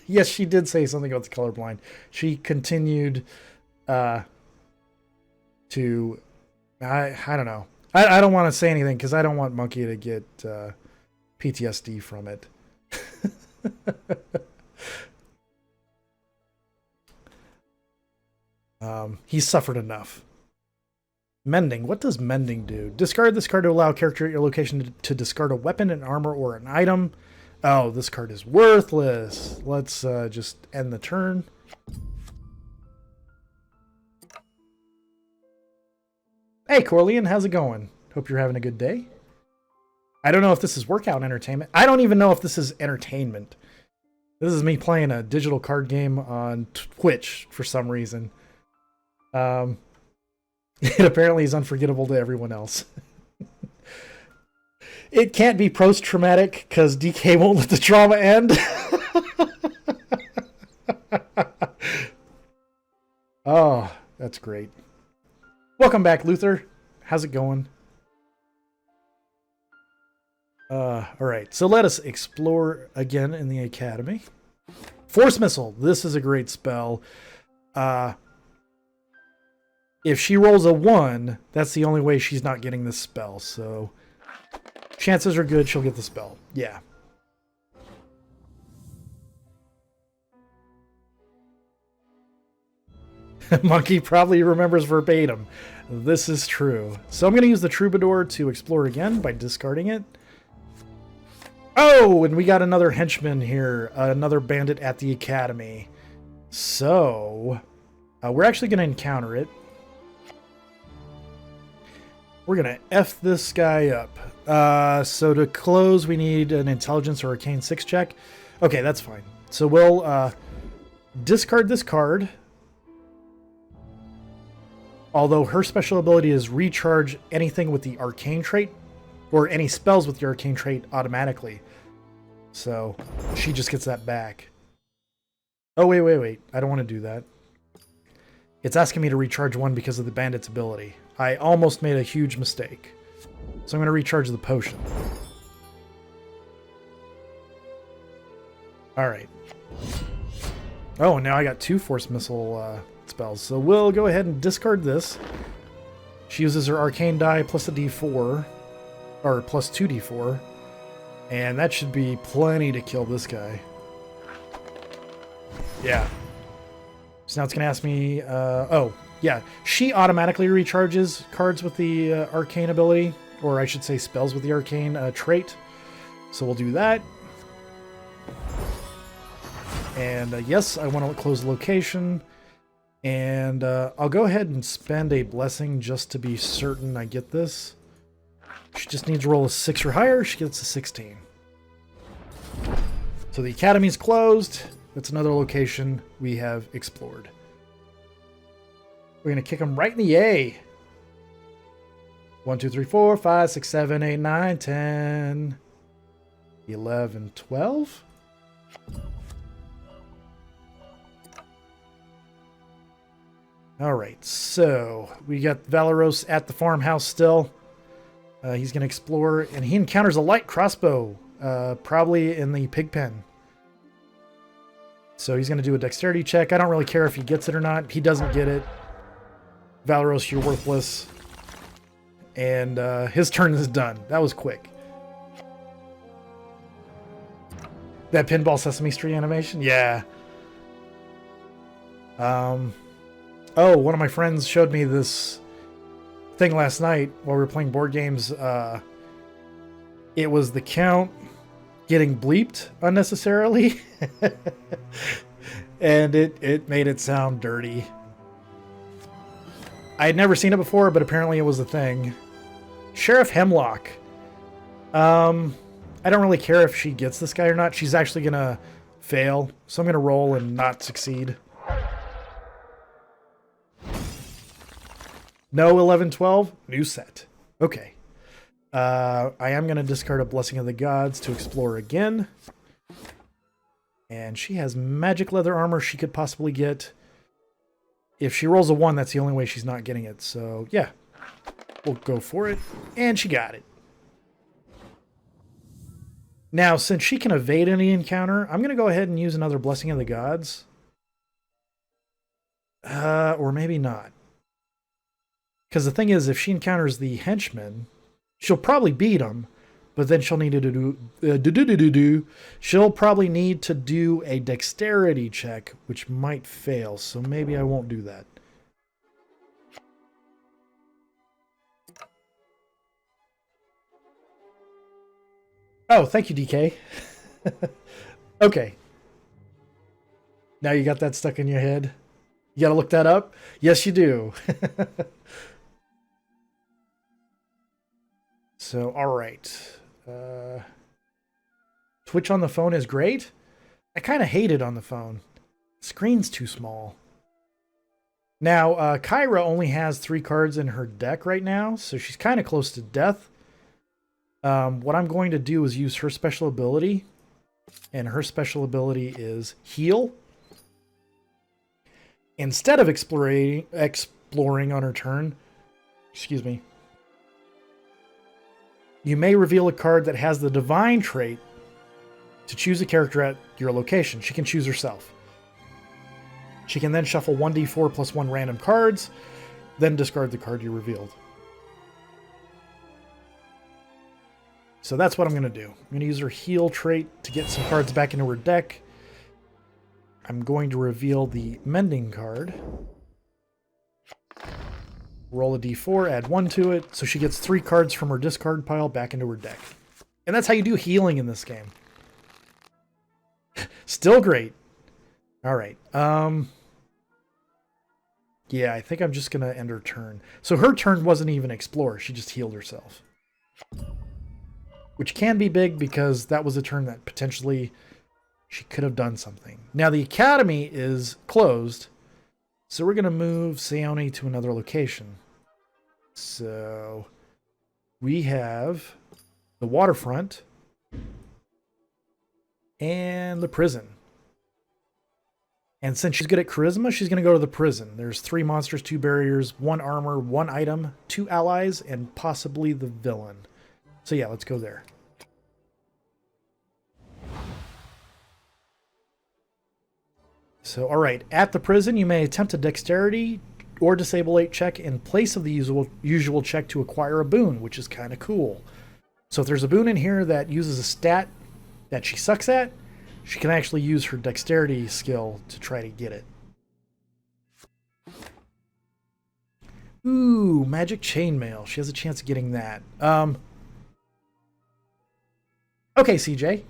Yes, she did say something about the colorblind. She continued to... I don't know. I don't want to say anything because I don't want Monkey to get PTSD from it. He suffered enough. Mending. What does mending do? Discard this card to allow a character at your location to discard a weapon, an armor, or an item. Oh, this card is worthless. Let's just end the turn. Hey, Corlean, how's it going? Hope you're having a good day. I don't know if this is workout entertainment. I don't even know if this is entertainment. This is me playing a digital card game on Twitch for some reason. It apparently is unforgettable to everyone else. It can't be post-traumatic because DK won't let the trauma end. Oh, that's great. Welcome back, Luther. How's it going? All right, so let us explore again in the academy. Force Missile. This is a great spell. If she rolls a 1, that's the only way she's not getting this spell. So chances are good she'll get the spell. Yeah. Monkey probably remembers verbatim. This is true. So I'm going to use the Troubadour to explore again by discarding it. Oh, and we got another henchman here. Another bandit at the academy. So we're actually going to encounter it. We're going to F this guy up. So to close, we need an Intelligence or Arcane 6 check. Okay, that's fine. So we'll discard this card. Although her special ability is recharge anything with the Arcane trait, or any spells with the Arcane trait automatically. So she just gets that back. Oh, wait. I don't want to do that. It's asking me to recharge 1 because of the bandit's ability. I almost made a huge mistake. So I'm going to recharge the potion. Alright. Oh, now I got 2 Force Missile spells. So we'll go ahead and discard this. She uses her Arcane die plus a d4. Or plus 2d4. And that should be plenty to kill this guy. Yeah. So now it's going to ask me... oh, yeah. She automatically recharges cards with the Arcane ability. Or I should say spells with the Arcane trait. So we'll do that. And yes, I want to close the location. And I'll go ahead and spend a blessing just to be certain I get this. She just needs to roll a 6 or higher. She gets a 16. So the academy's closed. That's another location we have explored. We're going to kick them right in the A. 1, 2, 3, 4, 5, 6, 7, 8, 9, 10, 11, 12. All right, so we got Valeros at the farmhouse still. He's going to explore, and he encounters a light crossbow, probably in the pig pen. So he's going to do a dexterity check. I don't really care if he gets it or not. He doesn't get it. Valeros, you're worthless. And his turn is done. That was quick. That Pinball Sesame Street animation? Yeah. Oh, one of my friends showed me this thing last night while we were playing board games. It was the Count getting bleeped unnecessarily. And it made it sound dirty. I had never seen it before, but apparently it was a thing. Sheriff Hemlock. I don't really care if she gets this guy or not. She's actually going to fail. So I'm going to roll and not succeed. No 11, 12? New set. Okay. I am going to discard a Blessing of the Gods to explore again. And she has magic leather armor she could possibly get. If she rolls a 1, that's the only way she's not getting it. So, yeah. We'll go for it. And she got it. Now, since she can evade any encounter, I'm going to go ahead and use another Blessing of the Gods. Or maybe not. Because the thing is, if she encounters the henchman, she'll probably beat him, but then she'll need to she'll probably need to do a dexterity check, which might fail. So maybe I won't do that. Oh, thank you, DK. Okay. Now you got that stuck in your head. You got to look that up? Yes, you do. So, all right. Twitch on the phone is great. I kind of hate it on the phone. Screen's too small. Now, Kyra only has 3 cards in her deck right now, so she's kind of close to death. What I'm going to do is use her special ability, and her special ability is Heal. Instead of exploring on her turn, excuse me, you may reveal a card that has the divine trait to choose a character at your location. She can choose herself. She can then shuffle 1d4 plus 1 random cards, then discard the card you revealed. So that's what I'm going to do. I'm going to use her heal trait to get some cards back into her deck. I'm going to reveal the mending card. Roll a d4, add 1 to it, so she gets 3 cards from her discard pile back into her deck. And that's how you do healing in this game. Still great. All right. Yeah, I think I'm just going to end her turn. So her turn wasn't even explore. She just healed herself. Which can be big because that was a turn that potentially she could have done something. Now the academy is closed, so we're going to move Seone to another location. So we have the waterfront and the prison. And since she's good at charisma, she's going to go to the prison. There's 3 monsters, 2 barriers, 1 armor, 1 item, 2 allies, and possibly the villain. So yeah, let's go there. So, all right, at the prison, you may attempt a dexterity or disable 8 check in place of the usual check to acquire a boon, which is kind of cool. So if there's a boon in here that uses a stat that she sucks at, she can actually use her dexterity skill to try to get it. Ooh, magic chainmail. She has a chance of getting that. Okay, CJ.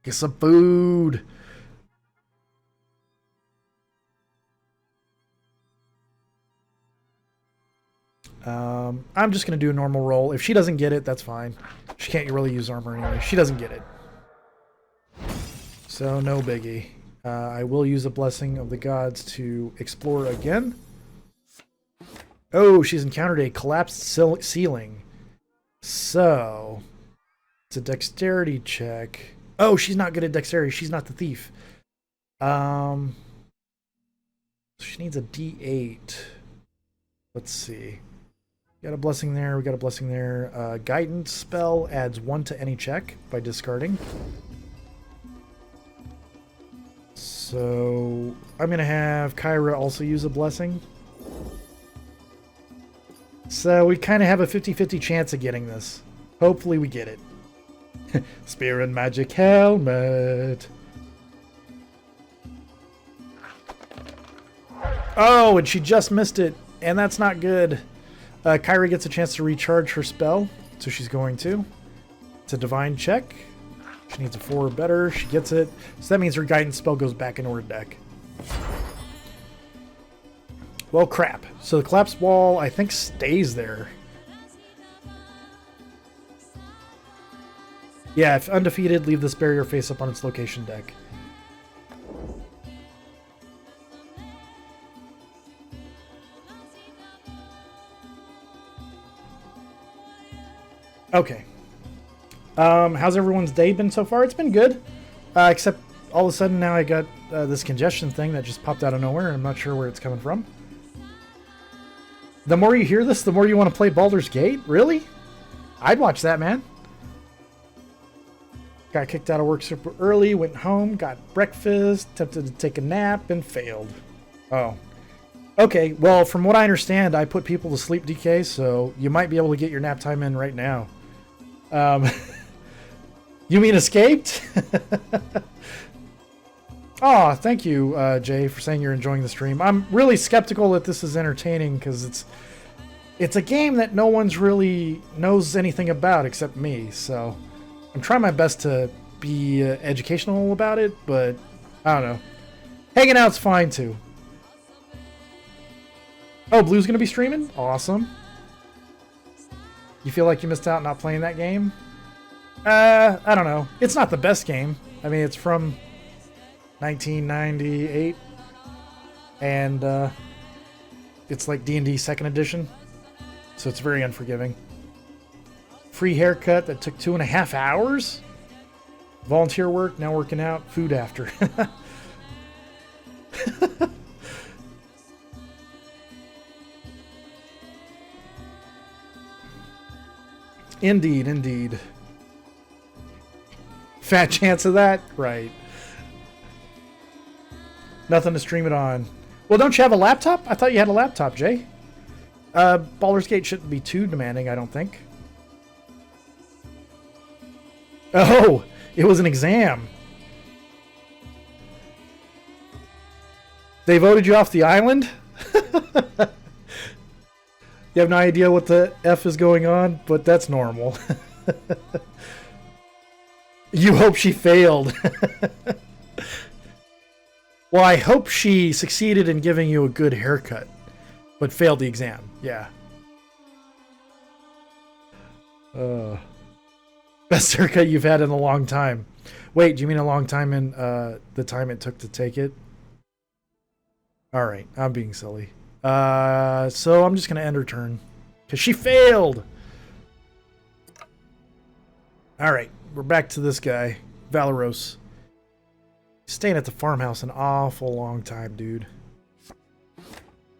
Get some food. I'm just going to do a normal roll. If she doesn't get it, that's fine. She can't really use armor anyway. She doesn't get it. So, no biggie. I will use a Blessing of the Gods to explore again. Oh, she's encountered a collapsed ceiling. So, it's a dexterity check. Oh, she's not good at dexterity. She's not the thief. She needs a D8. Let's see. Got a blessing there. We got a blessing there. Guidance spell adds 1 to any check by discarding. So I'm going to have Kyra also use a blessing. So we kind of have a 50-50 chance of getting this. Hopefully we get it. Spear and magic helmet. Oh, and she just missed it. And that's not good. Kyra gets a chance to recharge her spell. So she's going to. It's a divine check. She needs a 4 or better. She gets it. So that means her guidance spell goes back into her deck. Well, crap. So the collapsed wall, I think, stays there. Yeah, if undefeated, leave this barrier face up on its location deck. Okay. How's everyone's day been so far? It's been good. Except all of a sudden now I got this congestion thing that just popped out of nowhere, and I'm not sure where it's coming from. The more you hear this, the more you want to play Baldur's Gate? Really? I'd watch that, man. Got kicked out of work super early, went home, got breakfast, attempted to take a nap, and failed. Oh. Okay, well, from what I understand, I put people to sleep, DK, so you might be able to get your nap time in right now. You mean escaped? Oh, thank you, Jay, for saying you're enjoying the stream. I'm really skeptical that this is entertaining because it's a game that no one's really knows anything about except me. So I'm trying my best to be educational about it, but I don't know. Hanging out's fine too. Oh, Blue's gonna be streaming? Awesome. You feel like you missed out not playing that game? I don't know. It's not the best game. I mean, it's from 1998, and it's like D&D 2nd edition, so it's very unforgiving. Free haircut that took 2.5 hours. Volunteer work, now working out, food after. Indeed, indeed. Fat chance of that? Right. Nothing to stream it on. Well, don't you have a laptop? I thought you had a laptop, Jay. Baldur's Gate shouldn't be too demanding, I don't think. Oh, it was an exam. They voted you off the island? You have no idea what the F is going on, but that's normal. You hope she failed. Well, I hope she succeeded in giving you a good haircut, but failed the exam. Yeah. Best haircut you've had in a long time. Wait, do you mean a long time in the time it took to take it? All right, I'm being silly. So I'm just going to end her turn because she failed. All right, we're back to this guy, Valeros. Staying at the farmhouse an awful long time, dude.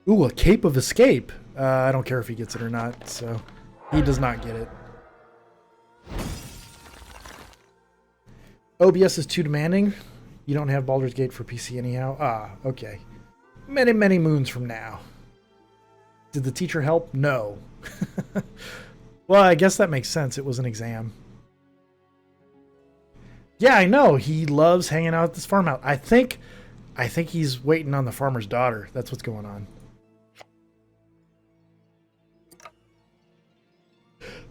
Ooh, a Cape of Escape. I don't care if he gets it or not, so he does not get it. OBS is too demanding. You don't have Baldur's Gate for PC anyhow. Ah, okay. Many, many moons from now. Did the teacher help? No. Well, I guess that makes sense. It was an exam. Yeah, I know. He loves hanging out at this farmhouse. I think he's waiting on the farmer's daughter. That's what's going on.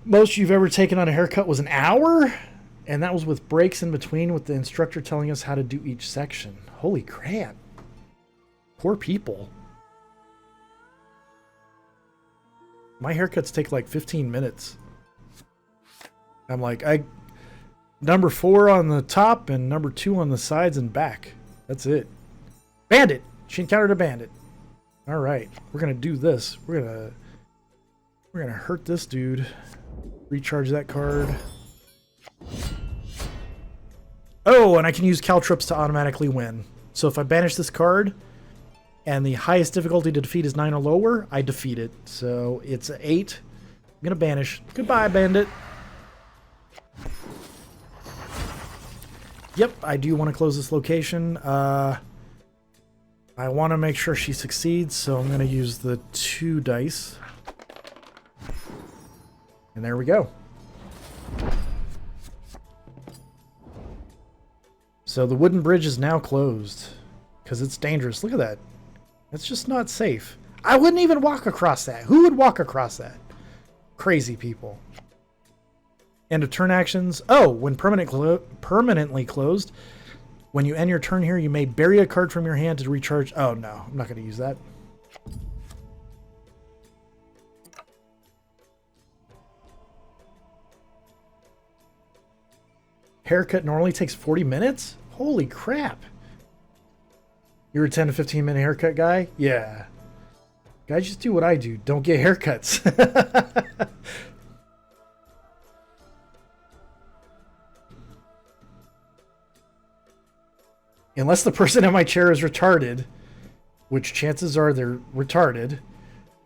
Most you've ever taken on a haircut was an hour? And that was with breaks in between with the instructor telling us how to do each section. Holy crap. Poor people. My haircuts take like 15 minutes. I'm like, number 4 on the top and number 2 on the sides and back. That's it. Bandit! She encountered a bandit. Alright, we're gonna do this. We're gonna hurt this dude. Recharge that card. Oh, and I can use caltrops to automatically win. So if I banish this card and the highest difficulty to defeat is 9 or lower, I defeat it. So it's 8. I'm gonna banish. Goodbye, bandit. Yep, I do want to close this location. I want to make sure she succeeds, so I'm going to use the 2 dice. And there we go. So the wooden bridge is now closed because it's dangerous. Look at that. It's just not safe. I wouldn't even walk across that. Who would walk across that? Crazy people. End of turn actions. Oh, when permanently closed. When you end your turn here, you may bury a card from your hand to recharge. Oh, no. I'm not going to use that. Haircut normally takes 40 minutes? Holy crap. You're a 10 to 15 minute haircut guy? Yeah. Guys, just do what I do. Don't get haircuts. Unless the person in my chair is retarded, which chances are they're retarded,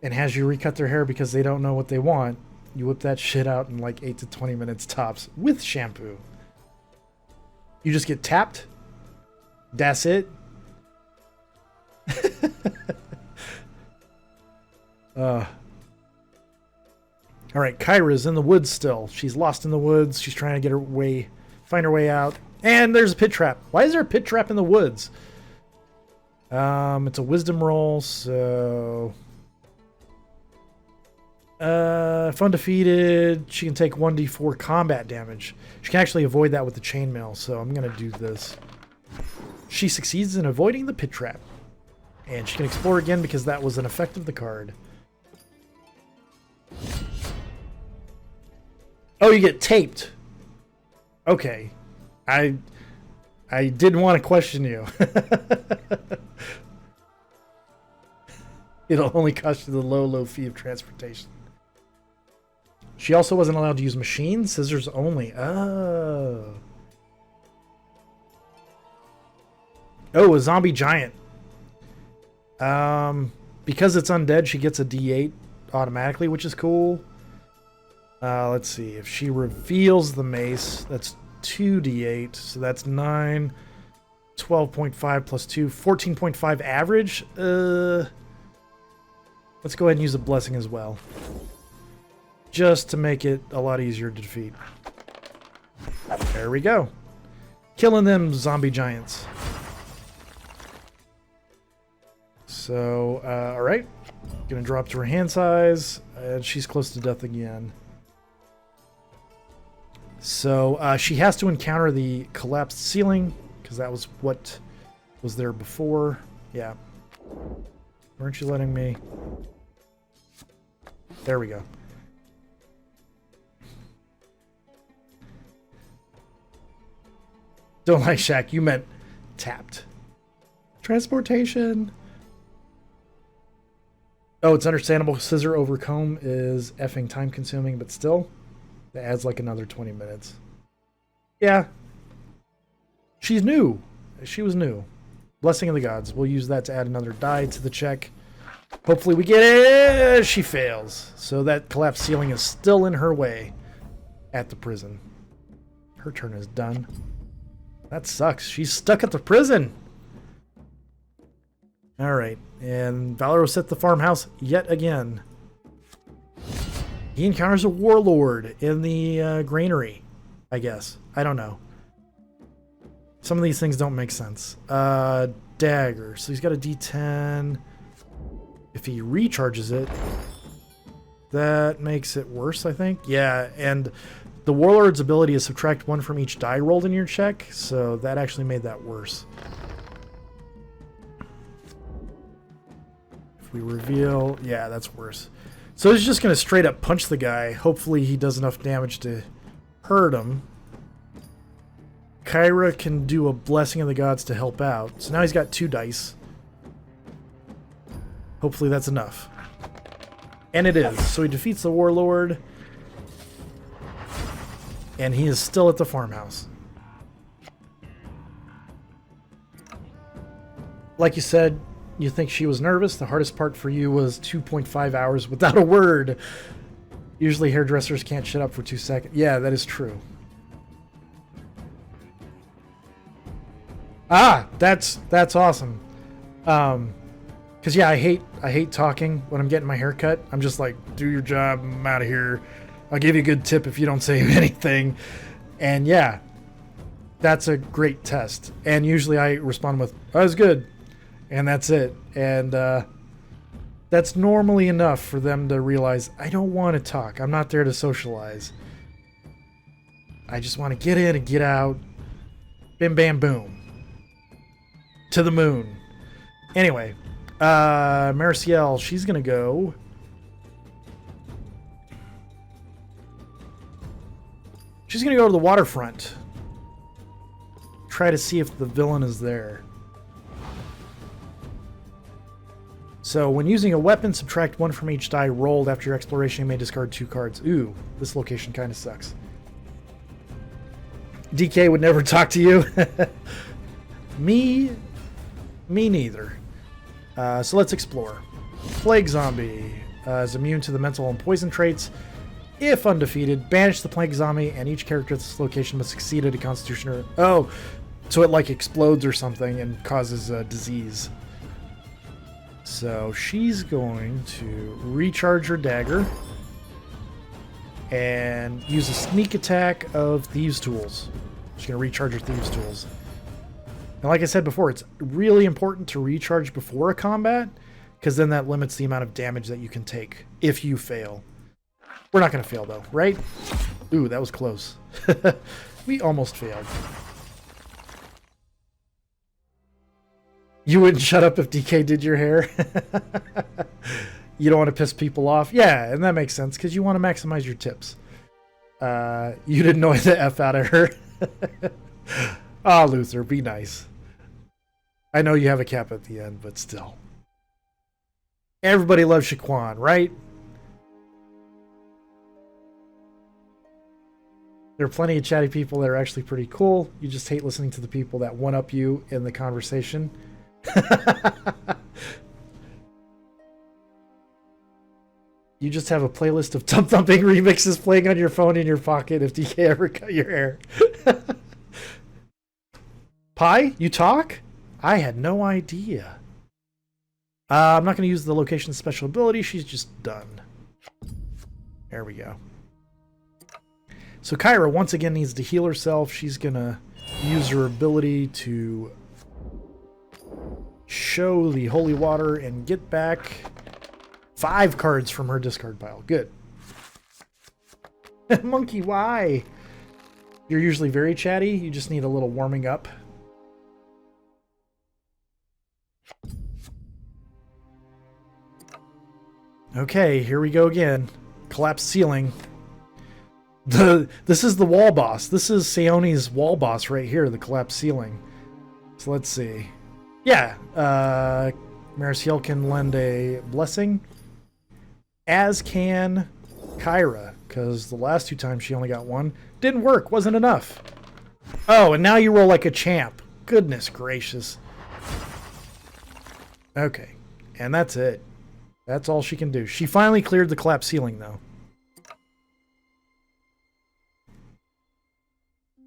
and has you recut their hair because they don't know what they want, you whip that shit out in like 8 to 20 minutes tops with shampoo. You just get tapped. That's it. All right, Kyra's in the woods still. She's lost in the woods. She's trying to get her way, find her way out. And there's a pit trap. Why is there a pit trap in the woods? It's a wisdom roll, so if undefeated, she can take 1d4 combat damage. She can actually avoid that with the chainmail, so I'm gonna do this. She succeeds in avoiding the pit trap. And she can explore again because that was an effect of the card. Oh, you get taped. Okay. I didn't want to question you. It'll only cost you the low fee of transportation. She also wasn't allowed to use machines. Scissors only. Oh. Oh, a zombie giant. Because it's undead, she gets a D8 automatically, which is cool. Let's see. If she reveals the mace, that's 2d8, so that's 9, 12.5 plus 2, 14.5 average. Let's go ahead and use a blessing as well, just to make it a lot easier to defeat. There we go. Killing them zombie giants. So, alright. Gonna drop to her hand size, and she's close to death again. So she has to encounter the collapsed ceiling, because that was what was there before. Yeah. Weren't you letting me? There we go. Don't like Shaq. You meant tapped. Transportation. Oh, it's understandable. Scissor over comb is effing time consuming, but still. That adds like another 20 minutes. Yeah. She's new. She was new. Blessing of the Gods. We'll use that to add another die to the check. Hopefully we get it. She fails. So that collapsed ceiling is still in her way at the prison. Her turn is done. That sucks. She's stuck at the prison. All right. And Valor was at the farmhouse yet again. He encounters a warlord in the granary, I guess. I don't know. Some of these things don't make sense. Dagger. So he's got a D10. If he recharges it, that makes it worse, I think. Yeah, and the warlord's ability is subtract 1 from each die rolled in your check, so that actually made that worse. If we reveal... Yeah, that's worse. So he's just going to straight up punch the guy. Hopefully he does enough damage to hurt him. Kyra can do a Blessing of the Gods to help out. So now he's got 2 dice. Hopefully that's enough. And it is. So he defeats the warlord. And he is still at the farmhouse. Like you said, you think she was nervous. The hardest part for you was 2.5 hours without a word. Usually hairdressers can't shut up for 2 seconds. Yeah, that is true. Ah, that's awesome. Cause yeah, I hate talking when I'm getting my hair cut. I'm just like, do your job, I'm out of here. I'll give you a good tip if you don't say anything. And yeah, that's a great test. And usually I respond with, that was good. And that's it. And that's normally enough for them to realize, I don't want to talk. I'm not there to socialize. I just want to get in and get out. Bim, bam, boom. To the moon. Anyway, Mariciel, she's going to go... She's going to go to the waterfront. Try to see if the villain is there. So, when using a weapon, subtract 1 from each die rolled. After your exploration, you may discard 2 cards. Ooh, this location kind of sucks. DK would never talk to you. Me neither. So let's explore. Plague Zombie is immune to the mental and poison traits. If undefeated, banish the Plague Zombie, and each character at this location must succeed at a Constitution or... Oh, so it like explodes or something and causes a disease. So she's going to recharge her dagger and use a sneak attack of Thieves' Tools. She's going to recharge her Thieves' Tools. And like I said before, it's really important to recharge before a combat, because then that limits the amount of damage that you can take if you fail. We're not going to fail, though, right? Ooh, that was close. We almost failed. You wouldn't shut up if DK did your hair? You don't want to piss people off? Yeah, and that makes sense, because you want to maximize your tips. You'd annoy the F out of her. Ah, Luther, be nice. I know you have a cap at the end, but still. Everybody loves Shaquan, right? There are plenty of chatty people that are actually pretty cool. You just hate listening to the people that one-up you in the conversation. You just have a playlist of thump-thumping remixes playing on your phone in your pocket if DK ever cut your hair. Pi, you talk? I had no idea. I'm not going to use the location special ability. She's just done. There we go. So Kyra once again needs to heal herself. She's going to use her ability to show the holy water and get back 5 cards from her discard pile. Good. Monkey, why? You're usually very chatty. You just need a little warming up. Okay, here we go again. Collapsed ceiling. This is the wall boss. This is Seoni's wall boss right here, the collapsed ceiling. So let's see. Yeah, Mariciel can lend a blessing, as can Kyra, because the last 2 times she only got 1. Didn't work, wasn't enough. Oh, and now you roll like a champ. Goodness gracious. Okay, and that's it. That's all she can do. She finally cleared the collapsed ceiling, though.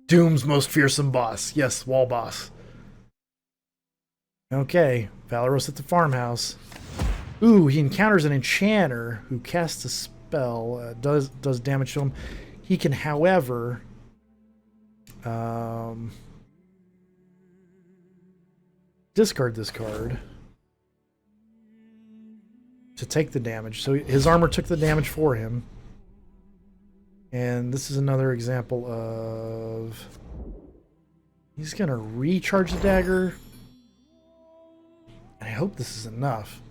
Doom's most fearsome boss. Yes, wall boss. Okay, Valeros at the farmhouse. Ooh, he encounters an enchanter who casts a spell, does damage to him. He can, however, discard this card to take the damage. So his armor took the damage for him. And this is another example of... He's going to recharge the dagger. I hope this is enough.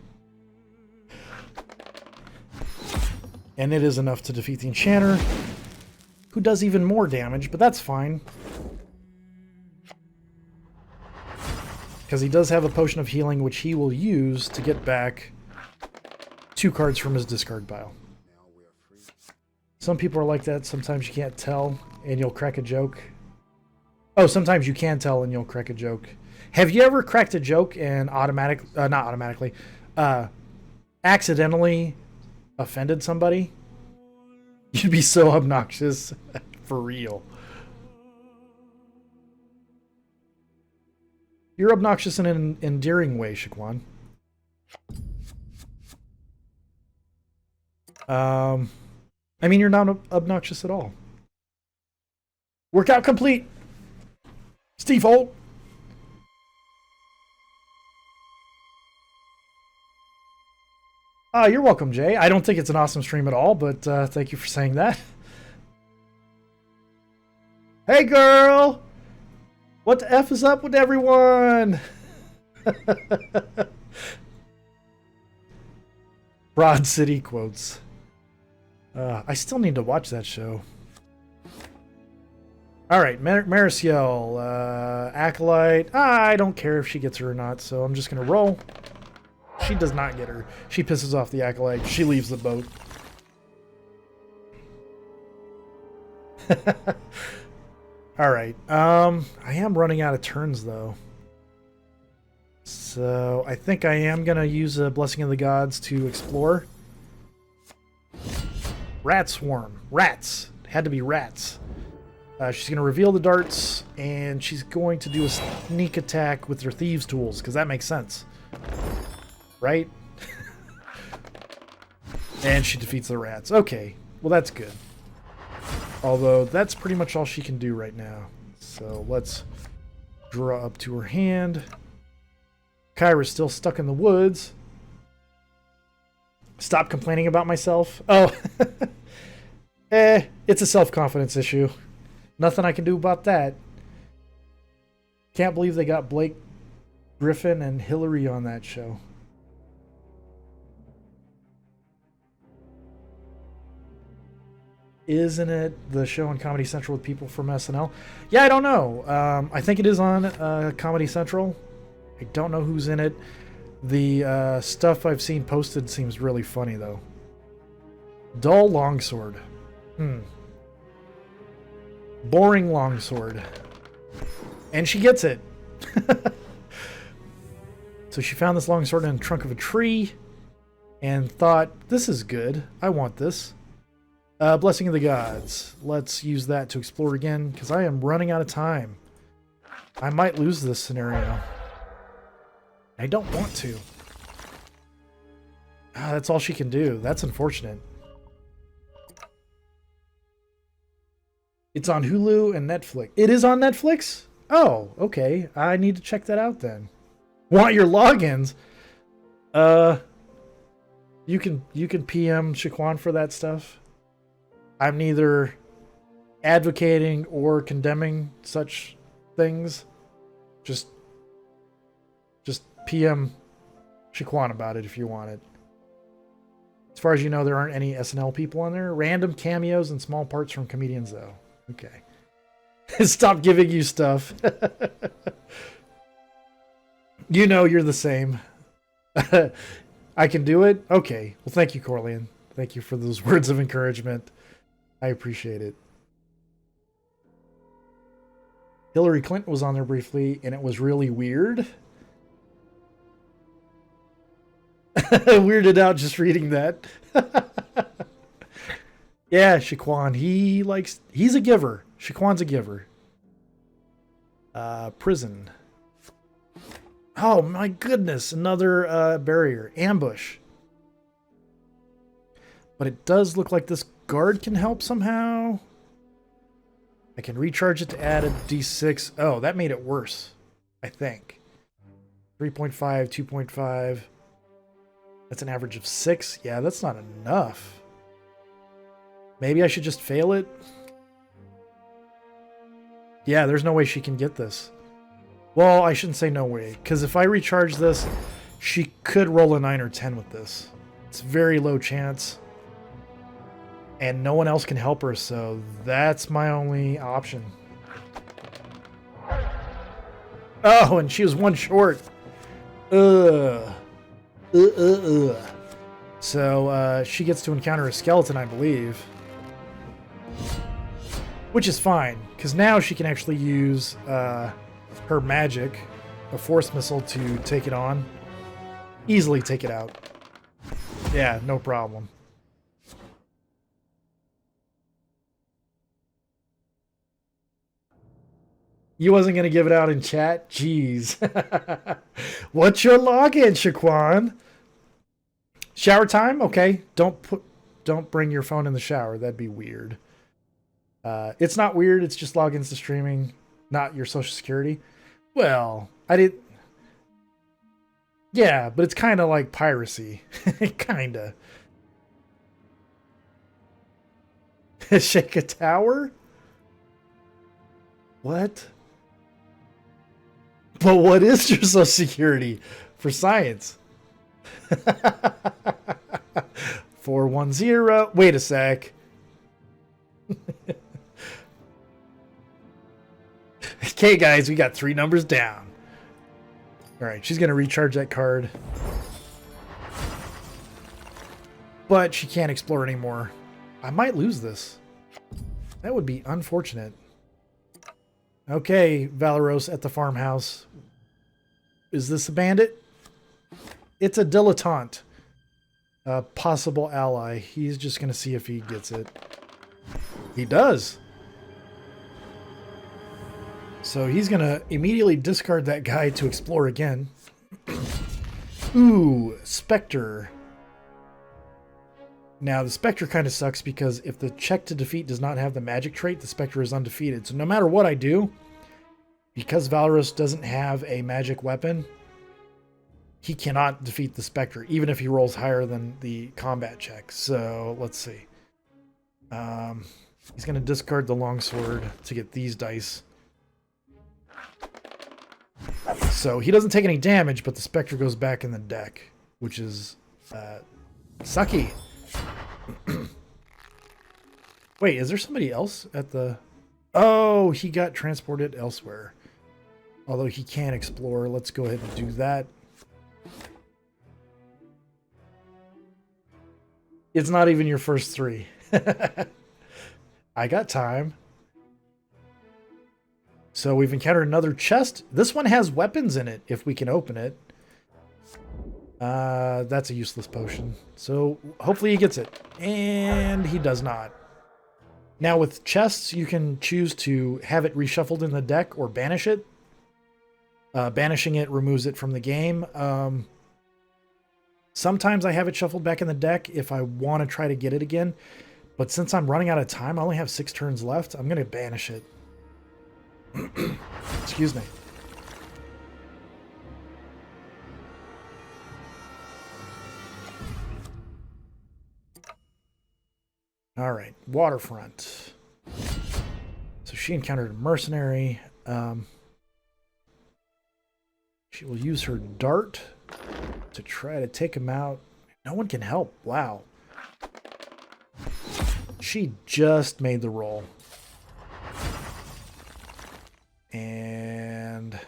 And it is enough to defeat the enchanter, who does even more damage, but that's fine. Because he does have a potion of healing, which he will use to get back 2 cards from his discard pile. Some people are like that. Sometimes you can't tell and you'll crack a joke. Oh, sometimes you can tell and you'll crack a joke. Have you ever cracked a joke and accidentally offended somebody? You'd be so obnoxious. For real. You're obnoxious in an endearing way, Shaquan. I mean, you're not obnoxious at all. Workout complete. Steve Holt. You're welcome, Jay. I don't think it's an awesome stream at all, but thank you for saying that. Hey, girl! What the F is up with everyone? Broad City quotes. I still need to watch that show. Alright, Mariciel, Acolyte. I don't care if she gets her or not, so I'm just going to roll. She does not get her. She pisses off the Acolyte. She leaves the boat. Alright, I am running out of turns, though. So I think I am going to use a Blessing of the Gods to explore. Rat swarm. Rats. Had to be rats. She's going to reveal the darts, and she's going to do a sneak attack with her thieves' tools, because that makes sense. Right? And she defeats the rats. Okay. Well, that's good. Although, that's pretty much all she can do right now. So, let's draw up to her hand. Kyra's still stuck in the woods. Stop complaining about myself. Oh. It's a self-confidence issue. Nothing I can do about that. Can't believe they got Blake Griffin and Hillary on that show. Isn't it the show on Comedy Central with people from SNL? Yeah, I don't know. I think it is on Comedy Central. I don't know who's in it. The stuff I've seen posted seems really funny, though. Dull longsword. Boring longsword. And she gets it. So she found this longsword in the trunk of a tree and thought, this is good. I want this. Blessing of the Gods. Let's use that to explore again, because I am running out of time. I might lose this scenario. I don't want to. That's all she can do. That's unfortunate. It's on Hulu and Netflix. It is on Netflix? Oh, okay. I need to check that out then. Want your logins? You can PM Shaquan for that stuff. I'm neither advocating or condemning such things. Just PM Shaquan about it if you want it. As far as you know, there aren't any SNL people on there. Random cameos and small parts from comedians, though. Okay. Stop giving you stuff. You know you're the same. I can do it? Okay. Well, thank you, Corlian. Thank you for those words of encouragement. I appreciate it. Hillary Clinton was on there briefly, and it was really weird. Weirded out just reading that. Yeah, Shaquan. He's a giver. Shaquan's a giver. Prison. Oh my goodness, another barrier. Ambush. But it does look like this guard can help somehow. I can recharge it to add a d6. Oh, that made it worse, I think. 3.5, 2.5. That's an average of 6. Yeah, that's not enough. Maybe I should just fail it? Yeah, there's no way she can get this. Well, I shouldn't say no way, because if I recharge this, she could roll a 9 or 10 with this. It's very low chance. And no one else can help her, so that's my only option. Oh, and she was one short. So she gets to encounter a skeleton, I believe. Which is fine, because now she can actually use her magic, a force missile, to take it on. Easily take it out. Yeah, no problem. You wasn't going to give it out in chat? Jeez. What's your login, Shaquan? Shower time? Okay. Don't bring your phone in the shower. That'd be weird. It's not weird. It's just logins to streaming, not your social security. Well, I did. Yeah, but it's kind of like piracy. Kinda. Shake a tower? What? But what is your social security for science? 410. Wait a sec. Okay, guys, we got 3 numbers down. All right, she's going to recharge that card. But she can't explore anymore. I might lose this. That would be unfortunate. Okay, Valeros at the farmhouse. Is this a bandit? It's a dilettante. A possible ally. He's just going to see if he gets it. He does. So he's going to immediately discard that guy to explore again. Ooh, Spectre. Now, the Spectre kind of sucks because if the check to defeat does not have the magic trait, the Spectre is undefeated. So no matter what I do, because Valros doesn't have a magic weapon, he cannot defeat the Spectre, even if he rolls higher than the combat check. So let's see. He's going to discard the longsword to get these dice. So he doesn't take any damage, but the Spectre goes back in the deck, which is sucky. Wait, is there somebody else at the... Oh, he got transported elsewhere. Although he can explore. Let's go ahead and do that. It's not even your first three. I got time. So we've encountered another chest. This one has weapons in it, if we can open it. That's a useless potion. So hopefully he gets it. And he does not. Now with chests, you can choose to have it reshuffled in the deck or banish it. Banishing it removes it from the game. Sometimes I have it shuffled back in the deck if I want to try to get it again. But since I'm running out of time, I only have 6 turns left. I'm going to banish it. Excuse me. All right, waterfront. So she encountered a mercenary. She will use her dart to try to take him out. No one can help. Wow. She just made the roll. And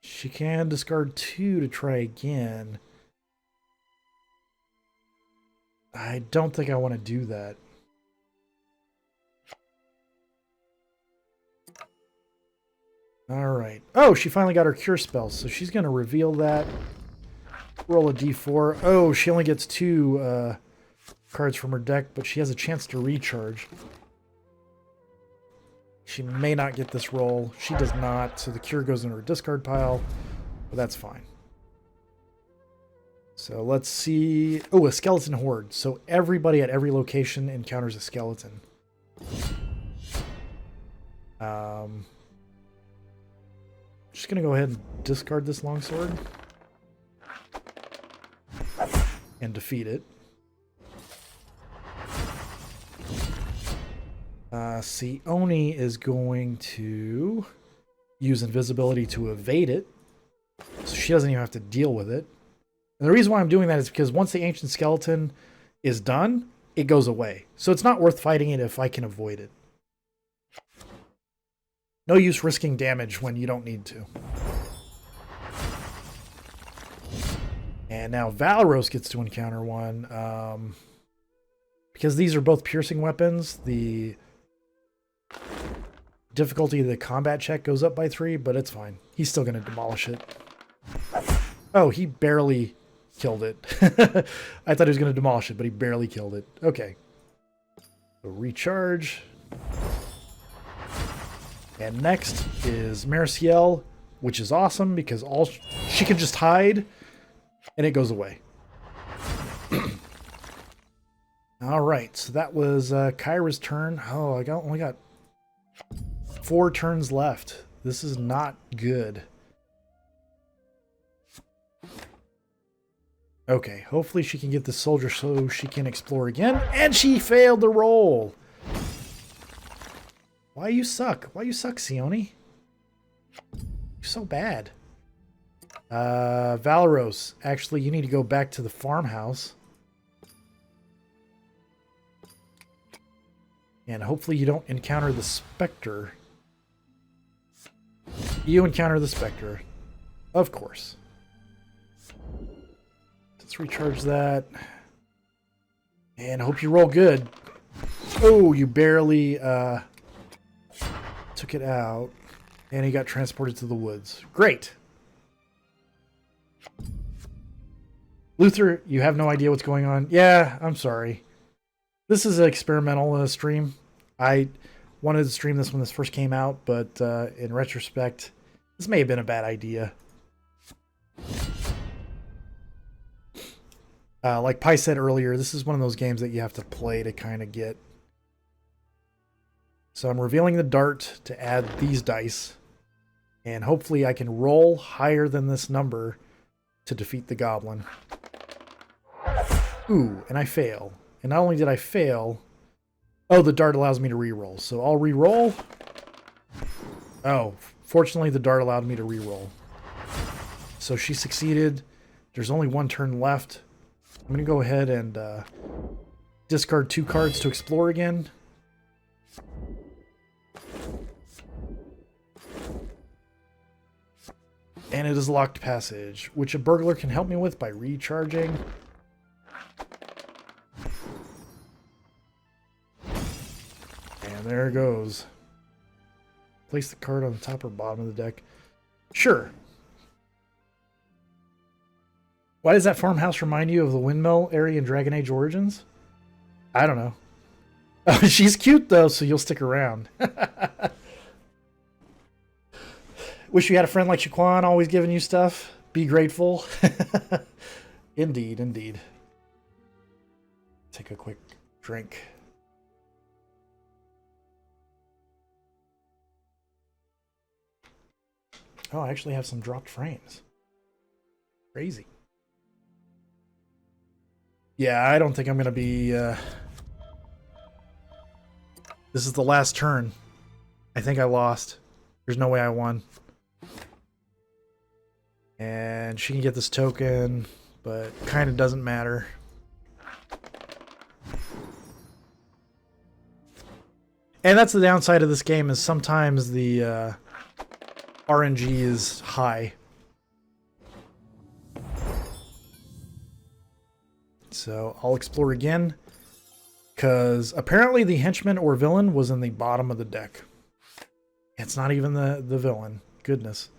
she can discard 2 to try again. I don't think I want to do that. All right. Oh, she finally got her cure spell, so she's going to reveal that. Roll a d4. Oh, she only gets 2 cards from her deck, but she has a chance to recharge. She may not get this roll. She does not, so the cure goes into her discard pile, but that's fine. So let's see. Oh, a skeleton horde. So everybody at every location encounters a skeleton. Just going to go ahead and discard this longsword and defeat it. Sione is going to use invisibility to evade it, so she doesn't even have to deal with it. And the reason why I'm doing that is because once the ancient skeleton is done, it goes away. So it's not worth fighting it if I can avoid it. No use risking damage when you don't need to. And now Valros gets to encounter one. Because these are both piercing weapons, the difficulty of the combat check goes up by 3, but it's fine. He's still going to demolish it. Oh, he barely killed it. I thought he was going to demolish it, but he barely killed it. Okay. So recharge. And next is Mariciel, which is awesome because she can just hide and it goes away. All right, so that was Kyra's turn. Oh, I only got 4 turns left. This is not good. Okay, hopefully she can get the soldier so she can explore again. And she failed the roll. Why you suck? Why you suck, Sione? You're so bad. Valros, actually, you need to go back to the farmhouse. And hopefully you don't encounter the Spectre. You encounter the Spectre. Of course. Let's recharge that. And hope you roll good. Oh, you barely took it out. And he got transported to the woods. Great. Luther, you have no idea what's going on. Yeah, I'm sorry. This is an experimental stream. I wanted to stream this when this first came out, but in retrospect, this may have been a bad idea. Like Pi said earlier, this is one of those games that you have to play to kind of get. So I'm revealing the dart to add these dice. And hopefully I can roll higher than this number to defeat the goblin. Ooh, and I fail. And not only did I fail... Oh, the dart allows me to re-roll. So I'll re-roll. Oh, fortunately the dart allowed me to re-roll. So she succeeded. There's only one turn left. I'm going to go ahead and discard 2 cards to explore again. And it is locked passage, which a burglar can help me with by recharging. And there it goes. Place the card on the top or bottom of the deck. Sure. Why does that farmhouse remind you of the windmill area in Dragon Age Origins? I don't know. Oh, she's cute, though, so you'll stick around. Wish you had a friend like Shaquan, always giving you stuff. Be grateful. Indeed, indeed. Take a quick drink. Oh, I actually have some dropped frames. Crazy. Yeah, I don't think I'm going to be... This is the last turn. I think I lost. There's no way I won. And she can get this token, but kind of doesn't matter. And that's the downside of this game, is sometimes the RNG is high. So I'll explore again, because apparently the henchman or villain was in the bottom of the deck. It's not even the villain. Goodness.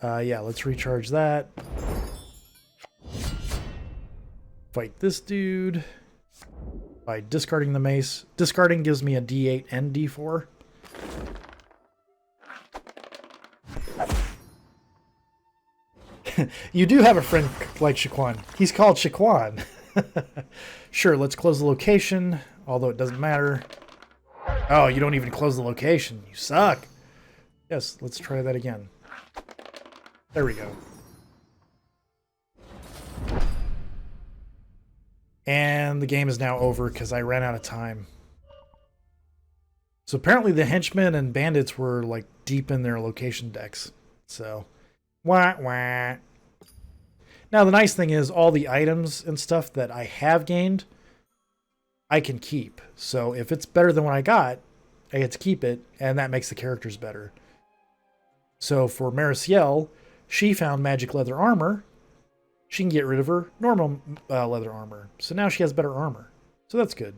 Yeah, let's recharge that. Fight this dude by discarding the mace. Discarding gives me a D8 and D4. You do have a friend like Shaquan. He's called Shaquan. Sure, let's close the location, although it doesn't matter. Oh, you don't even close the location. You suck. Yes, let's try that again. There we go. And the game is now over because I ran out of time. So apparently the henchmen and bandits were like deep in their location decks. So, wah wah. Now the nice thing is all the items and stuff that I have gained, I can keep. So if it's better than what I got, I get to keep it, and that makes the characters better. So for Mariciel, she found magic leather armor. She can get rid of her normal leather armor. So now she has better armor. So that's good.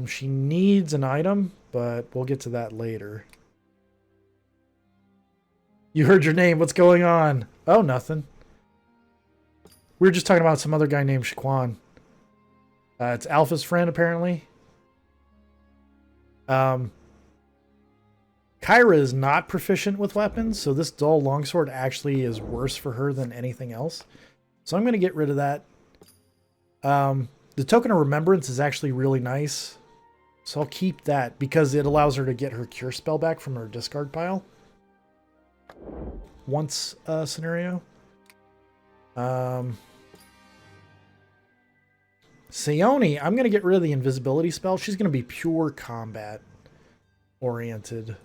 She needs an item, but we'll get to that later. You heard your name. What's going on? Oh, nothing. We were just talking about some other guy named Shaquan. It's Alpha's friend, apparently. Kyra is not proficient with weapons, so this dull longsword actually is worse for her than anything else. So I'm going to get rid of that. The token of remembrance is actually really nice. So I'll keep that because it allows her to get her cure spell back from her discard pile. Once scenario. Sione, I'm going to get rid of the invisibility spell. She's going to be pure combat oriented.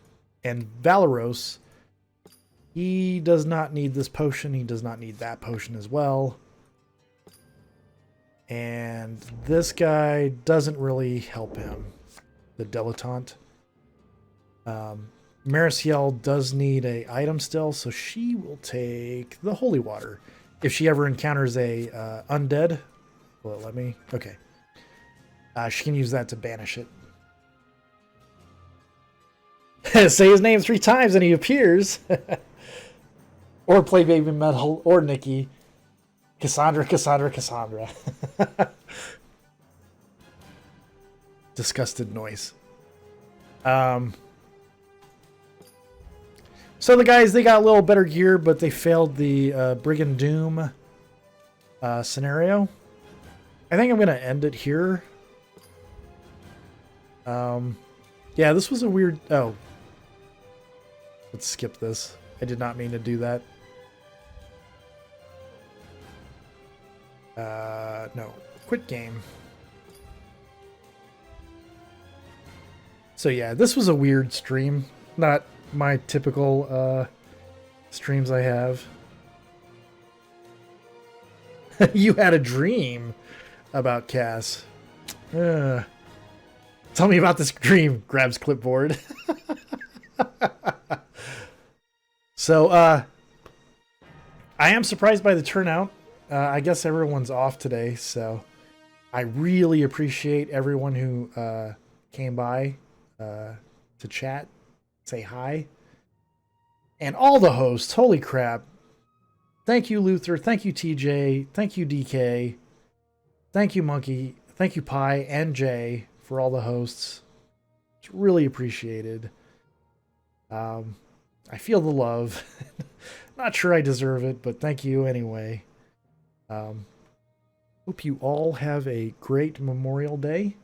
And Valeros, he does not need this potion. He does not need that potion as well. And this guy doesn't really help him. The dilettante. Mariciel does need a item still, so she will take the holy water. If she ever encounters a undead, will it let me? Okay. She can use that to banish it. Say his name 3 times and he appears. Or play Baby Metal or Nikki. Cassandra, Cassandra, Cassandra. Disgusted noise. So the guys, they got a little better gear, but they failed the Brigand Doom scenario. I think I'm going to end it here. Yeah, this was a weird... Oh. Let's skip this. I did not mean to do that. No. Quit game. So yeah, this was a weird stream. Not my typical streams I have. You had a dream about Cass. Tell me about this dream. Grabs clipboard. So, I am surprised by the turnout. I guess everyone's off today, so I really appreciate everyone who came by to chat, say hi. And all the hosts, holy crap. Thank you, Luther. Thank you, TJ. Thank you, DK. Thank you, Monkey. Thank you, Pi and Jay, for all the hosts. It's really appreciated. I feel the love. Not sure I deserve it, but thank you anyway. Hope you all have a great Memorial Day.